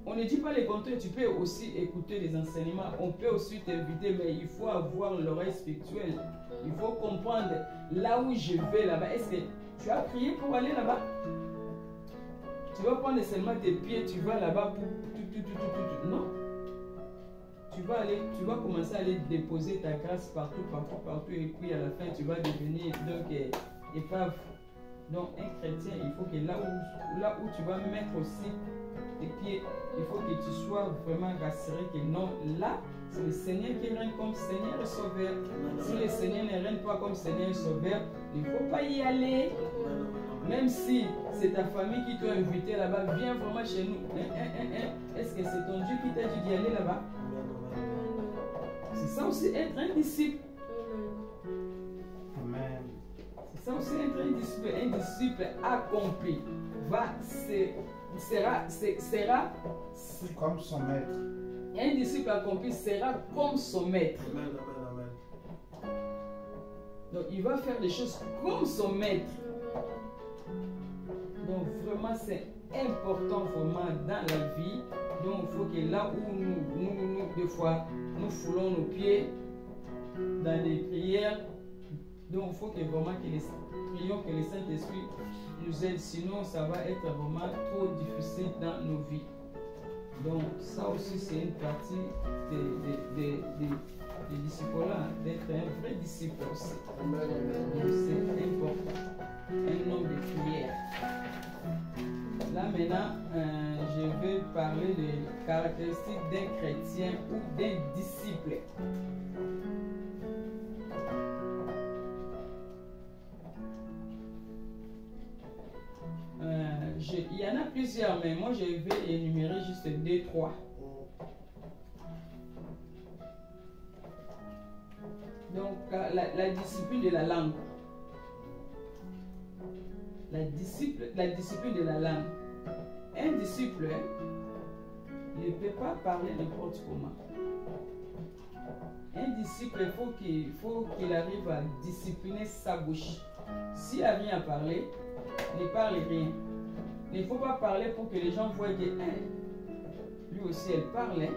On ne dit pas les contraires, tu peux aussi écouter les enseignements, on peut aussi t'inviter, mais il faut avoir l'oreille spirituelle. Il faut comprendre là où je vais là-bas. Est-ce que tu as prié pour aller là-bas? Tu vas prendre seulement tes pieds, tu vas là-bas pour tout. Non. Tu vas commencer à aller déposer ta grâce partout, et puis à la fin, tu vas devenir donc épave. Donc, un chrétien, il faut que là où tu vas mettre aussi tes pieds, il faut que tu sois vraiment rassuré que non, là, c'est le Seigneur qui règne comme Seigneur et Sauveur. Si le Seigneur ne règne pas comme Seigneur et Sauveur, il ne faut pas y aller. Même si c'est ta famille qui t'a invité là-bas, viens vraiment chez nous. Est-ce que c'est ton Dieu qui t'a dit d'y aller là-bas? C'est ça aussi être un disciple. Amen. C'est ça aussi être un disciple accompli. Sera comme son maître. Un disciple accompli sera comme son maître. Amen, amen, amen. Donc il va faire des choses comme son maître. Donc vraiment c'est important vraiment dans la vie. Donc il faut que là où nous des fois, nous foulons nos pieds dans les prières, donc il faut que vraiment prions que le Saint-Esprit nous aide, sinon ça va être vraiment trop difficile dans nos vies. Donc ça aussi c'est une partie des disciples là, d'être un vrai disciple aussi. Donc c'est important, un homme de prière. Là maintenant, je vais parler des caractéristiques d'un chrétien ou d'un disciple. Il y en a plusieurs, mais moi je vais énumérer juste 2-3. Donc, la discipline de la langue. La discipline de la langue. Un disciple ne peut pas parler n'importe comment. Un disciple, il faut qu'il arrive à discipliner sa bouche. S'il n'a rien à parler, ne parle rien. Il ne faut pas parler pour que les gens voient que lui aussi elle parle,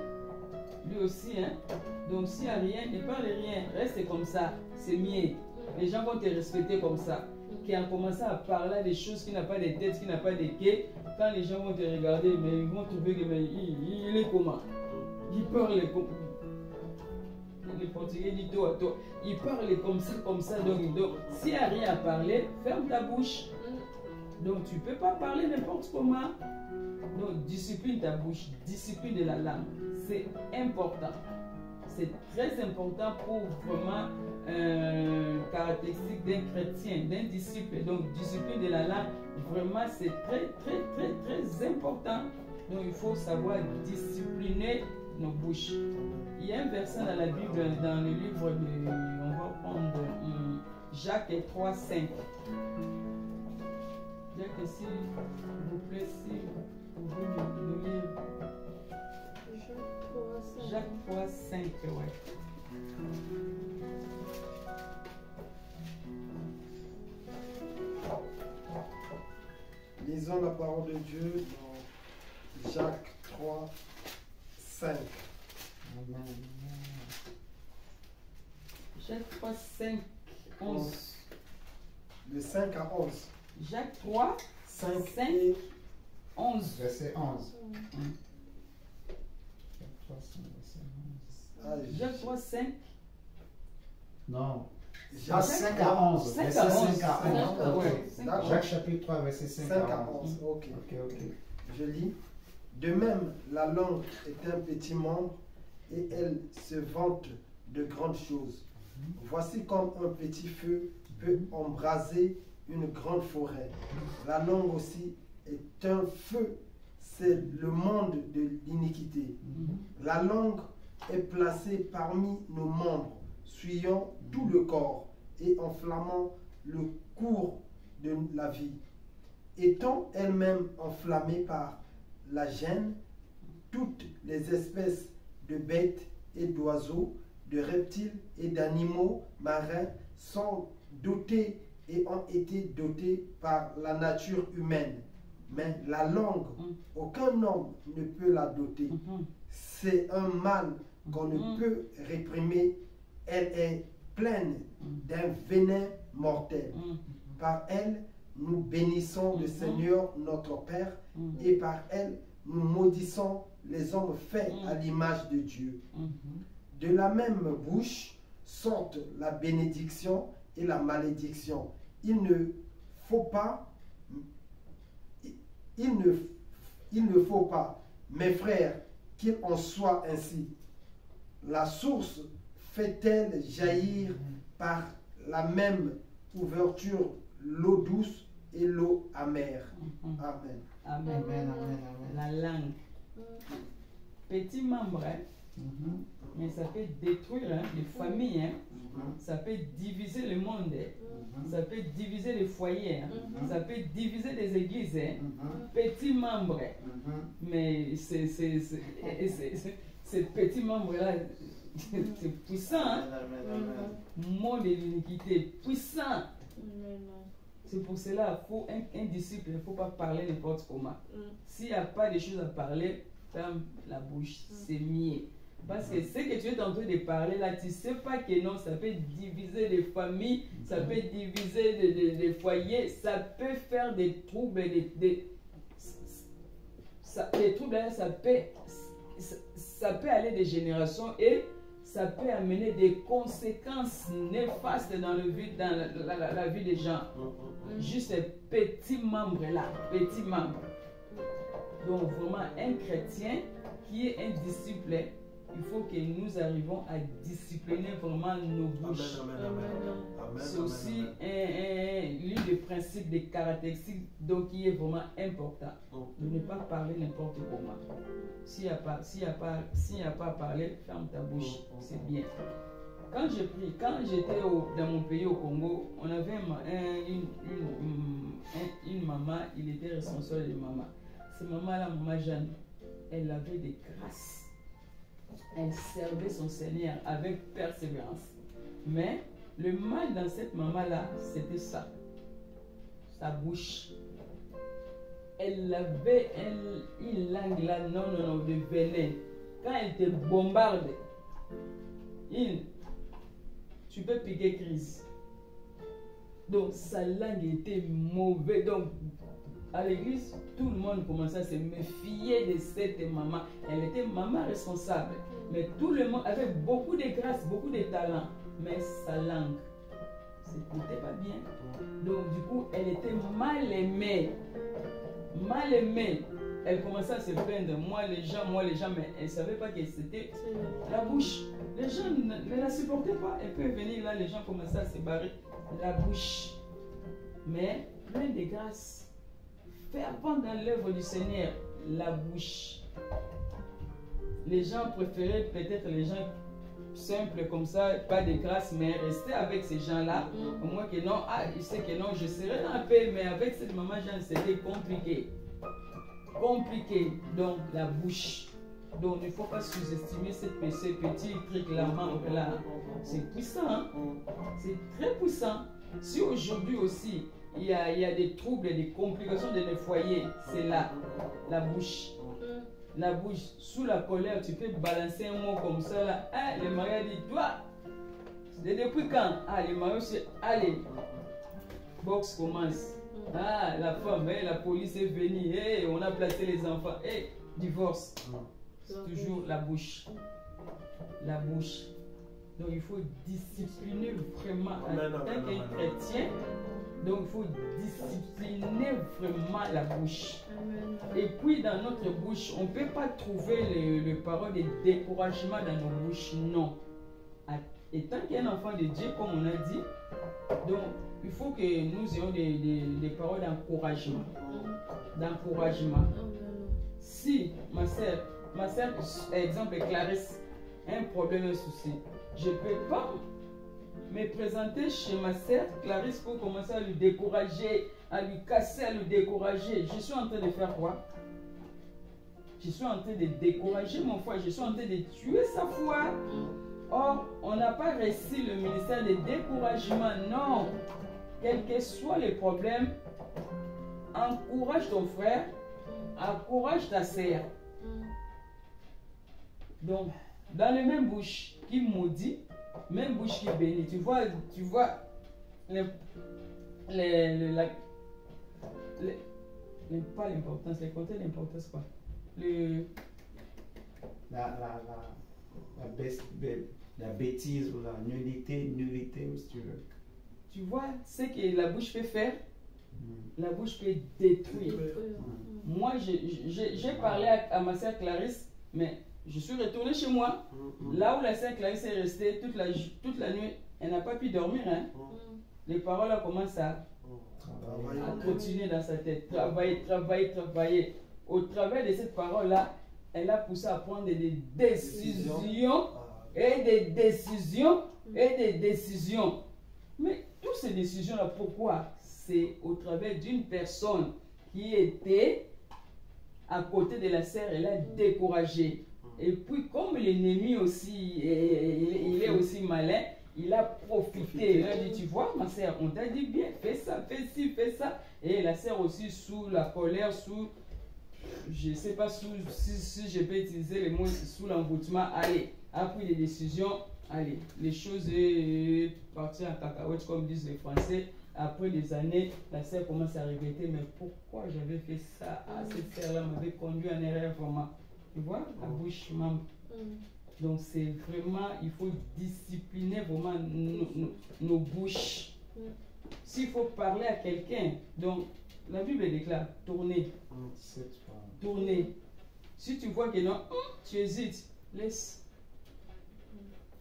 lui aussi. Donc s'il n'y a rien, ne parle rien, reste comme ça, c'est mieux. Les gens vont te respecter comme ça. Qui a commencé à parler des choses qui n'ont pas de tête, qui n'ont pas de quai, quand les gens vont te regarder, mais ils vont trouver que il est comment? Il parle comme... Les Portugais disent toi à toi. Il parle comme ça. Donc s'il n'y a rien à parler, ferme ta bouche. Donc tu ne peux pas parler n'importe comment. Donc discipline ta bouche, discipline de la langue. C'est important. C'est très important pour vraiment caractéristique d'un chrétien, d'un disciple. Donc discipline de la langue, vraiment c'est très important. Donc il faut savoir discipliner nos bouches. Il y a un verset dans la Bible, dans le livre de, on va prendre Jacques 3:5. Jacques, s'il vous plaît, si vous pouvez nous lire. Jacques 3:5, ouais. Lisons la parole de Dieu dans Jacques 3:5. Jacques 3:5, 11. De 5 à 11. Jacques 3, 5 et 11. Verset 11. Jacques 3, 5. Non. Jacques 5 à 11. Verset 5 à 11. D'accord. Jacques chapitre 3, verset 5 à 11. Ok. Ok. Je lis. De même, la langue est un petit membre et elle se vante de grandes choses. Voici comme un petit feu peut embraser une grande forêt. La langue aussi est un feu, c'est le monde de l'iniquité. La langue est placée parmi nos membres, suyant tout le corps et enflammant le cours de la vie. Étant elle-même enflammée par la gêne, toutes les espèces de bêtes et d'oiseaux, de reptiles et d'animaux marins sont dotés et ont été dotés par la nature humaine. Mais la langue, aucun homme ne peut la doter. C'est un mal qu'on ne peut réprimer. Elle est pleine d'un venin mortel. Par elle, nous bénissons le Seigneur notre Père et par elle, nous maudissons les hommes faits à l'image de Dieu. De la même bouche sortent la bénédiction et la malédiction. Il ne faut pas, mes frères, qu'il en soit ainsi. La source fait-elle jaillir par la même ouverture l'eau douce et l'eau amère? Amen. Amen. La langue. Petit membre, mais ça peut détruire les familles, ça peut diviser le monde, ça peut diviser les foyers, ça peut diviser les églises. Petit membre, mais ces petits membres-là, c'est puissant. Hein? Monde de l'iniquité, puissant. C'est pour cela qu'il faut un disciple, il ne faut pas parler n'importe comment. S'il n'y a pas de choses à parler, ferme la bouche, c'est mieux. Parce que ce que tu es en train de parler là, tu ne sais pas que non, ça peut diviser des familles, ça peut diviser des foyers, ça peut faire des troubles, des troubles, ça peut aller des générations et ça peut amener des conséquences néfastes dans la vie des gens. Juste ces petits membres là, petits membres. Donc vraiment un chrétien qui est un disciple, il faut que nous arrivons à discipliner vraiment nos bouches. C'est aussi l'une des principes, des caractéristiques donc, qui est vraiment important. De ne pas parler n'importe comment. S'il n'y a pas à parler, ferme ta bouche. C'est bien. Quand j'étais dans mon pays au Congo, on avait une maman, il était responsable de maman. Cette maman-là, maman Jeanne, elle avait des grâces. Elle servait son Seigneur avec persévérance. Mais le mal dans cette maman-là, c'était ça. Sa bouche. Elle avait une langue là, non, de venin. Quand elle te bombarde, tu peux piquer crise. Donc sa langue était mauvaise. Donc à l'église, tout le monde commençait à se méfier de cette maman. Elle était maman responsable. Mais tout le monde avait beaucoup de grâce, beaucoup de talent. Mais sa langue, c'était pas bien. Donc du coup, elle était mal aimée. Mal aimée. Elle commençait à se plaindre. Moi les gens, mais elle ne savait pas que c'était la bouche. Les gens ne la supportaient pas. Elle peut venir là, les gens commençaient à se barrer. La bouche. Mais plein de grâce. Faire pendant l'œuvre du Seigneur, la bouche. Les gens préféraient peut-être les gens simples comme ça, pas de grâce, mais rester avec ces gens-là. Au moins que non, il sait que non, je serai dans la paix, mais avec cette maman Jeanne, c'était compliqué. Compliqué. Donc, la bouche. Donc, il ne faut pas sous-estimer ces petits trucs-là, membres-là. C'est puissant, hein? C'est très puissant. Si aujourd'hui aussi, il y a des troubles, des complications dans les foyers, c'est là, la bouche. La bouche, sous la colère, tu peux balancer un mot comme ça là. Ah, le mari a dit, toi, c'est depuis quand? Ah, le mari c'est, allez, boxe commence. Ah, la femme, la police est venue, on a placé les enfants, divorce. C'est toujours la bouche. La bouche. Donc il faut discipliner vraiment en tant qu'un chrétien. Donc il faut discipliner vraiment la bouche. Et puis dans notre bouche, on ne peut pas trouver les paroles de découragement dans nos bouches, non. Et tant qu'un enfant de Dieu, comme on a dit, donc il faut que nous ayons des paroles d'encouragement. D'encouragement. Si ma soeur, exemple Clarisse, a un problème, un souci, je ne peux pas me présenter chez ma soeur Clarisse pour commencer à lui décourager, à lui casser, à lui décourager. Je suis en train de faire quoi? Je suis en train de décourager mon foi, je suis en train de tuer sa foi. Or, on n'a pas reçu le ministère de découragement, non. Quels que soient les problèmes, encourage ton frère, encourage ta sœur. Donc, dans la même bouche qui maudit, même bouche qui bénit. Tu vois pas l'importance, les côtés l'importance quoi. La bêtise ou la nullité si tu veux. Tu vois ce que la bouche peut faire? La bouche peut détruire. Moi, j'ai parlé à ma soeur Clarisse, mais je suis retourné chez moi. Là où la soeur Clarisse est restée toute la nuit, elle n'a pas pu dormir. Hein. Les paroles commencent à continuer dans sa tête. Travailler. Au travers de cette parole-là, elle a poussé à prendre des décisions et des décisions et des décisions. Mais toutes ces décisions-là, pourquoi? C'est au travers d'une personne qui était à côté de la sœur, elle a découragé. Et puis, comme l'ennemi aussi, il est aussi malin, il a profité. Il a dit, tu vois, ma sœur, on t'a dit bien, fais ça, fais ci, fais ça. Et la sœur aussi, sous la colère, sous, je ne sais pas si je peux utiliser les mots, sous l'envoûtement, allez, a pris des décisions, allez, les choses sont parties en cacahuète, comme disent les Français. Après des années, la sœur commence à regretter, mais pourquoi j'avais fait ça? Ah, cette sœur-là m'avait conduit en erreur vraiment. Tu vois, la bouche membre. Donc c'est vraiment, il faut discipliner vraiment nos bouches. S'il faut parler à quelqu'un, donc la Bible déclare, tournez. Tournez. Si tu vois que non, tu hésites, laisse.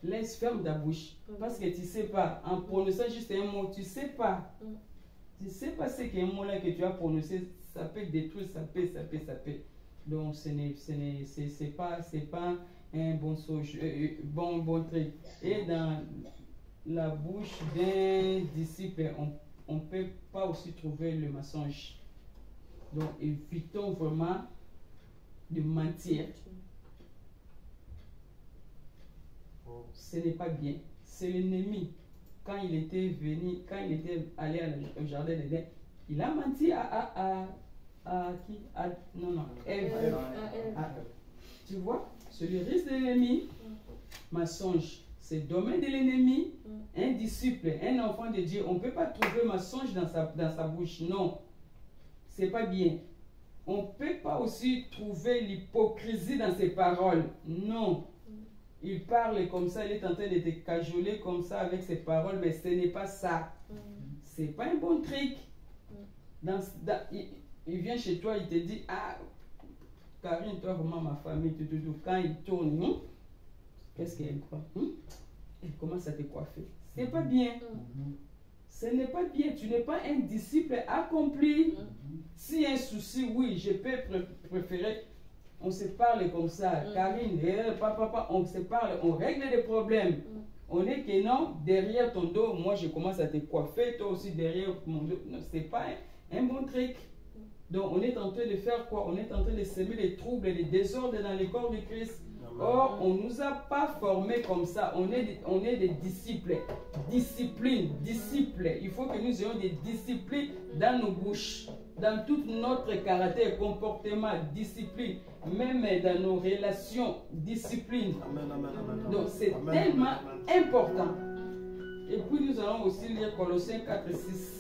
Laisse, ferme ta bouche. Parce que tu ne sais pas, en prononçant juste un mot, tu ne sais pas. Tu ne sais pas ce qu'un mot là que tu as prononcé, ça peut détruire, ça peut. Donc c'est pas un bon truc. Et dans la bouche d'un disciple, on ne peut pas aussi trouver le mensonge. Donc évitons vraiment de mentir. Ce n'est pas bien. C'est l'ennemi. Quand il était allé au jardin d'Éden, il a menti à qui? Ève. Tu vois, c'est le risque de l'ennemi. Mensonge, c'est le domaine de l'ennemi. Un disciple, un enfant de Dieu, on ne peut pas trouver mensonge dans sa bouche. Non, c'est pas bien. On ne peut pas aussi trouver l'hypocrisie dans ses paroles. Non. Il parle comme ça, il est en train de te cajoler comme ça avec ses paroles, mais ce n'est pas ça. Ce n'est pas un bon truc. Il vient chez toi, il te dit, ah, Karine, toi vraiment ma famille, quand il tourne, qu'est-ce qu'elle croit? Elle commence à te coiffer. Ce n'est pas bien. Ce n'est pas bien. Tu n'es pas un disciple accompli. S'il y a un souci, oui, je peux préférer. On se parle comme ça, Karine, papa, on se parle, on règle des problèmes. On est que non, derrière ton dos, moi je commence à te coiffer, toi aussi derrière mon dos. Non, c'est pas un bon truc. Donc on est en train de faire quoi? On est en train de semer les troubles et les désordres dans le corps du Christ. Or, on ne nous a pas formés comme ça. On est des disciples. Disciples. Il faut que nous ayons des disciplines dans nos bouches, dans tout notre caractère, comportement, discipline, même dans nos relations, discipline. Donc c'est tellement important. Et puis nous allons aussi lire Colossiens 4 et 6.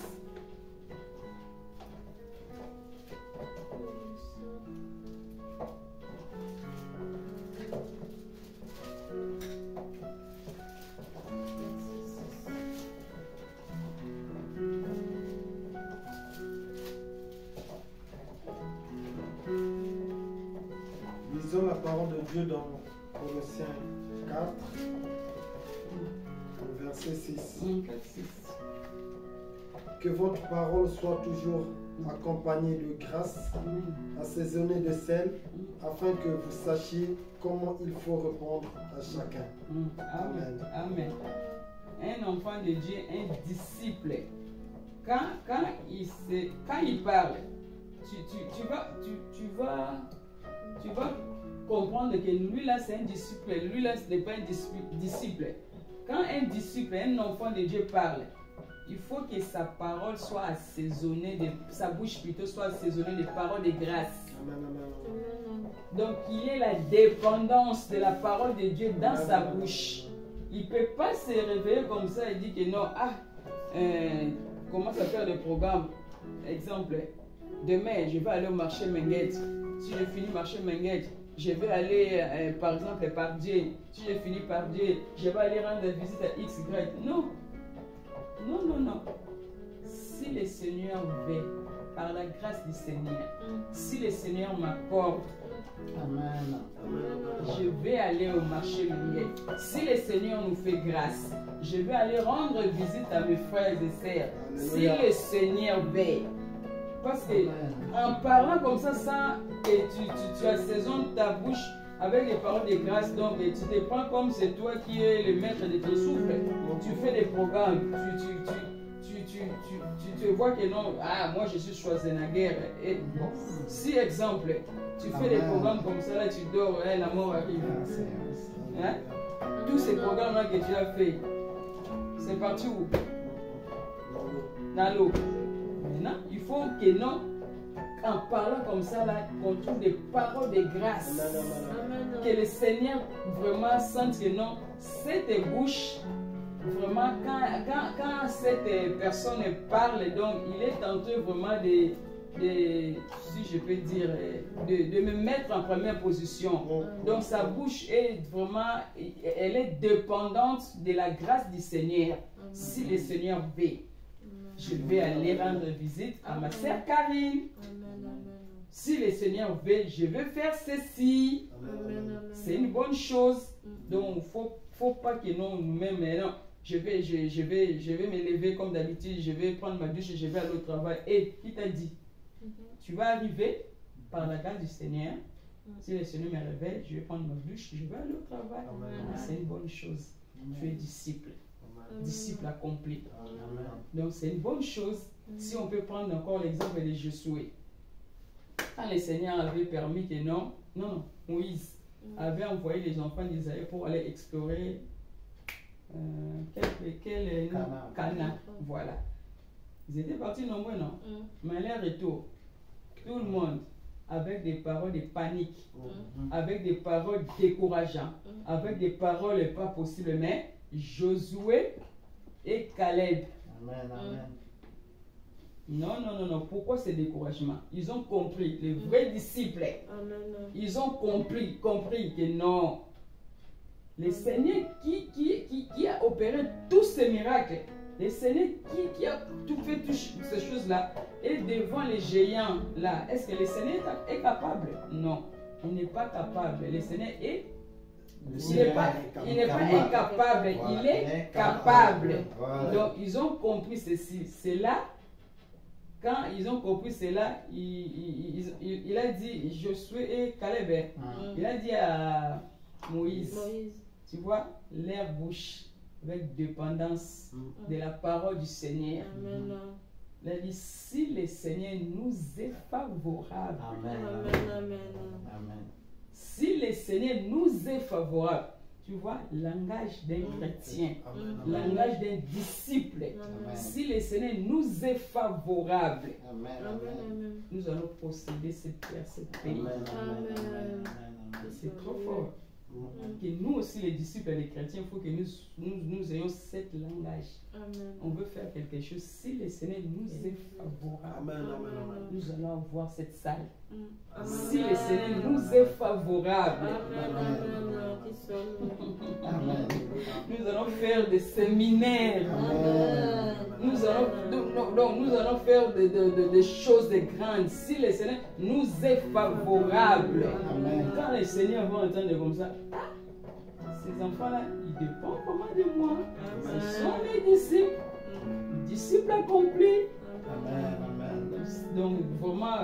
Lisons la parole de Dieu dans Colossiens 4, verset 6. Que votre parole soit toujours accompagnée de grâce, assaisonnée de sel, afin que vous sachiez comment il faut répondre à chacun. Amen. Un enfant de Dieu, un disciple, quand il parle, tu vas comprendre que lui là c'est un disciple, lui là ce n'est pas un disciple. Quand un disciple, un enfant de Dieu parle, il faut que sa parole soit assaisonnée, sa bouche plutôt soit assaisonnée de paroles de grâce. Donc il y a la dépendance de la parole de Dieu dans sa bouche. Il ne peut pas se réveiller comme ça et dire que non, commence à faire des programmes. Exemple, demain je vais aller au marché Menguet. Si je finis marché Menguet, je vais aller par exemple par Dieu. Si je finis par Dieu, je vais aller rendre visite à X, Y. Non. Si le Seigneur veut, par la grâce du Seigneur, si le Seigneur m'accorde, je vais aller au marché Menguet. Si le Seigneur nous fait grâce, je vais aller rendre visite à mes frères et sœurs. Si le Seigneur veut. Parce que en parlant comme ça, sans que tu assaisonnes ta bouche avec les paroles de grâce, donc tu te prends comme c'est toi qui es le maître de ton souffle. Tu fais des programmes, tu tu te vois que non, ah, moi je suis Schwarzenegger. Et bon, si, exemple, tu fais des programmes comme ça, là, tu dors, hein, la mort arrive. Hein? Tous ces programmes-là que tu as fait, c'est parti où? Dans l'eau. Maintenant, il faut que non, en parlant comme ça, là, qu'on trouve des paroles de grâce. Que le Seigneur vraiment sente que non, cette bouche, vraiment, quand cette personne parle, donc il est tenté vraiment si je peux dire, de me mettre en première position. Donc sa bouche est vraiment, elle est dépendante de la grâce du Seigneur. Si le Seigneur veut, je vais aller rendre visite à ma sœur Karine. Si le Seigneur veut, je vais faire ceci. C'est une bonne chose. Donc, il ne faut pas que nous-mêmes, non, je vais me lever comme d'habitude, je vais prendre ma douche et je vais aller au travail. Et qui t'a dit? Tu vas arriver par la grâce du Seigneur. Si le Seigneur me révèle, je vais prendre ma douche, je vais aller au travail. C'est une bonne chose. Tu es disciple. Disciple accompli. Donc, c'est une bonne chose. Si on peut prendre encore l'exemple de Josué. Quand le Seigneur avait permis que Moïse avait envoyé les enfants d'Israël pour aller explorer Canaan. Voilà. Ils étaient partis nombreux, non? Mais à leur retour, tout le monde, avec des paroles de panique, avec des paroles décourageantes, avec des paroles pas possibles, mais Josué et Caleb. Non. Pourquoi ce découragement? Ils ont compris, les vrais disciples, ils ont compris que non. Le Seigneur qui a opéré tous ces miracles, le Seigneur qui a tout fait toutes ces choses-là, et devant les géants là, est-ce que le Seigneur est capable? Non, il n'est pas capable. Le Seigneur est il n'est pas incapable, il est capable. Donc ils ont compris ceci. C'est là, quand ils ont compris cela, il a dit, Josué et Caleb, il a dit à Moïse, tu vois, leur bouche avec dépendance de la parole du Seigneur. Il a dit, si le Seigneur nous est favorable, si le Seigneur nous est favorable, tu vois, langage d'un chrétien, langage d'un disciple, si le Seigneur nous est favorable, nous allons posséder cette terre, cette pays. C'est trop fort. Que nous aussi, les disciples et les chrétiens, il faut que nous ayons cet langage. On veut faire quelque chose. Si le Seigneur nous est favorable, nous allons avoir cette salle. Si le Seigneur nous est favorable, nous allons faire des séminaires. Nous allons faire des choses grandes. Si le Seigneur nous est favorable, quand le Seigneur va entendre comme ça, ces enfants-là, ils dépendent vraiment de moi. Ils sont mes disciples, disciples accomplis. Donc, vraiment,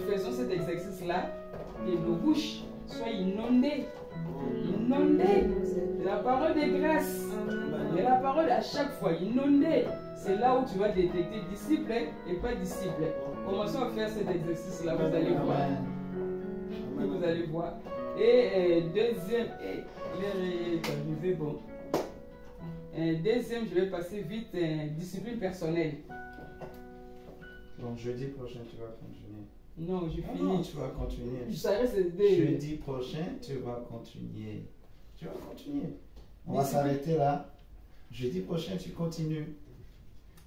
faisons cet exercice-là, que nos bouches soient inondées de la parole de grâce, de la parole à chaque fois, inondée. C'est là où tu vas détecter disciple et pas disciple. Commençons à faire cet exercice-là, vous allez voir. Vous allez voir. Et deuxième, l'heure est arrivée, bon. Deuxième, je vais passer vite, discipline personnelle. Donc jeudi prochain, tu vas continuer. Non, je finis. Non, tu vas continuer. Jeudi prochain, tu vas continuer. Tu vas continuer. On va s'arrêter là. Jeudi prochain, tu continues.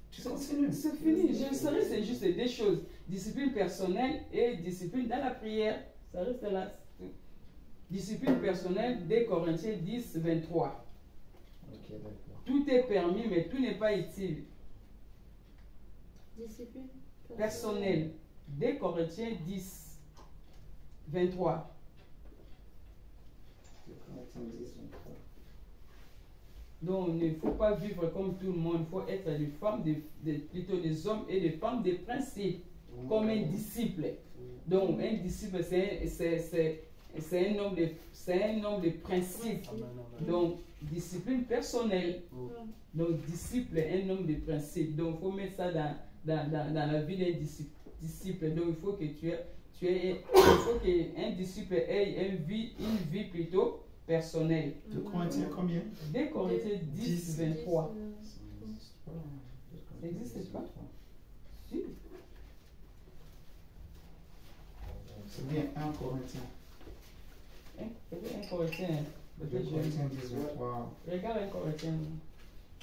Tu continues. C'est fini. Je serai, c'est juste deux choses. Discipline personnelle et discipline dans la prière. Ça reste là. Discipline personnelle, 2 Corinthiens 10, 23. Ok, d'accord. Tout est permis, mais tout n'est pas utile. Discipline personnelle, 2 Corinthiens 10, 23. Donc, il ne faut pas vivre comme tout le monde. Il faut être des femmes, plutôt des hommes et des femmes de principe, comme un disciple. Donc, un disciple, c'est un homme de principe. Donc, discipline personnelle. Donc, disciple est un homme de principe. Donc, il faut mettre ça dans la vie d'un disciple. Donc, il faut que il faut qu'un disciple ait une vie plutôt personnelle. 2 Corinthiens combien? 2 Corinthiens 10, 23. Ça n'existe pas? Si. C'est bien 1 Corinthiens. 1 Corinthiens. 2 Corinthiens 10, 23. Regarde 1 Corinthiens.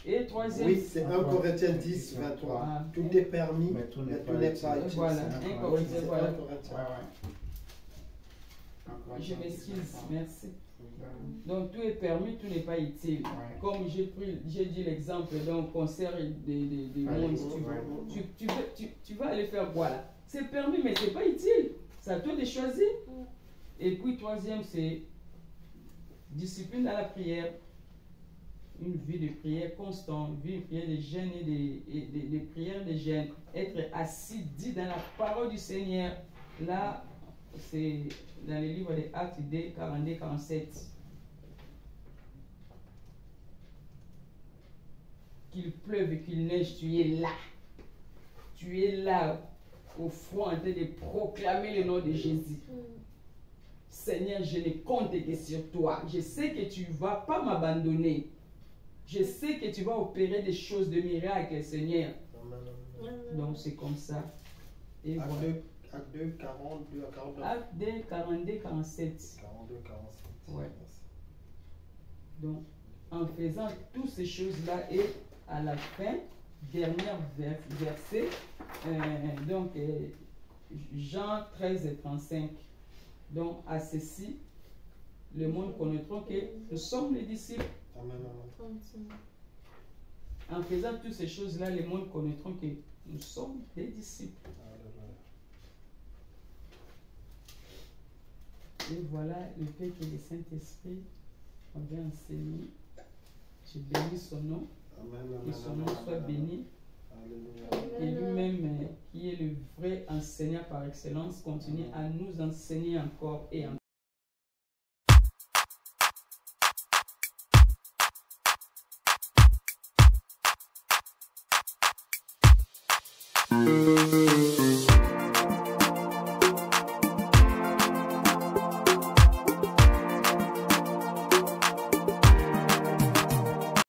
Et troisième. Oui, c'est 1 Corinthiens 10, 23. Ah. Tout est permis, Mais tout n'est mais pas tout n'est utile. pas utile. Voilà, C'est 1 Corinthiens, c'est voilà. 1 Corinthiens. Je m'excuse, merci. Donc tout est permis, tout n'est pas utile. Ouais. Comme j'ai dit l'exemple d'un concert des mondes, tu vas aller faire voilà. C'est permis, mais c'est pas utile. C'est à toi de choisir. Et puis troisième, c'est discipline à la prière. Une vie de prière constante, vie de prière de jeûne et de prière de jeûne. Être assis, dit dans la parole du Seigneur. Là, c'est dans le livre des Actes 2, 42, 47. Qu'il pleuve et qu'il neige, tu es là. Tu es là, au front, en train de proclamer le nom de Jésus. Seigneur, je ne compte que sur toi. Je sais que tu ne vas pas m'abandonner. Je sais que tu vas opérer des choses de miracles, Seigneur. Donc c'est comme ça. Et Acte voilà. 2, Acte 2, 42 à 49. Acte 2, 42, 47. 42, 47. Ouais. Donc, en faisant toutes ces choses-là et à la fin, dernier verset, Jean 13 et 35. Donc, à ceci, le monde connaîtra que nous sommes les disciples. Amen, amen. En faisant toutes ces choses-là, le monde connaîtra que nous sommes des disciples. Et voilà le fait que le Saint-Esprit avait enseigné. Je bénis son nom. Amen, Que son nom soit béni. Alléluia. Et lui-même, qui est le vrai enseignant par excellence, continue à nous enseigner encore et encore.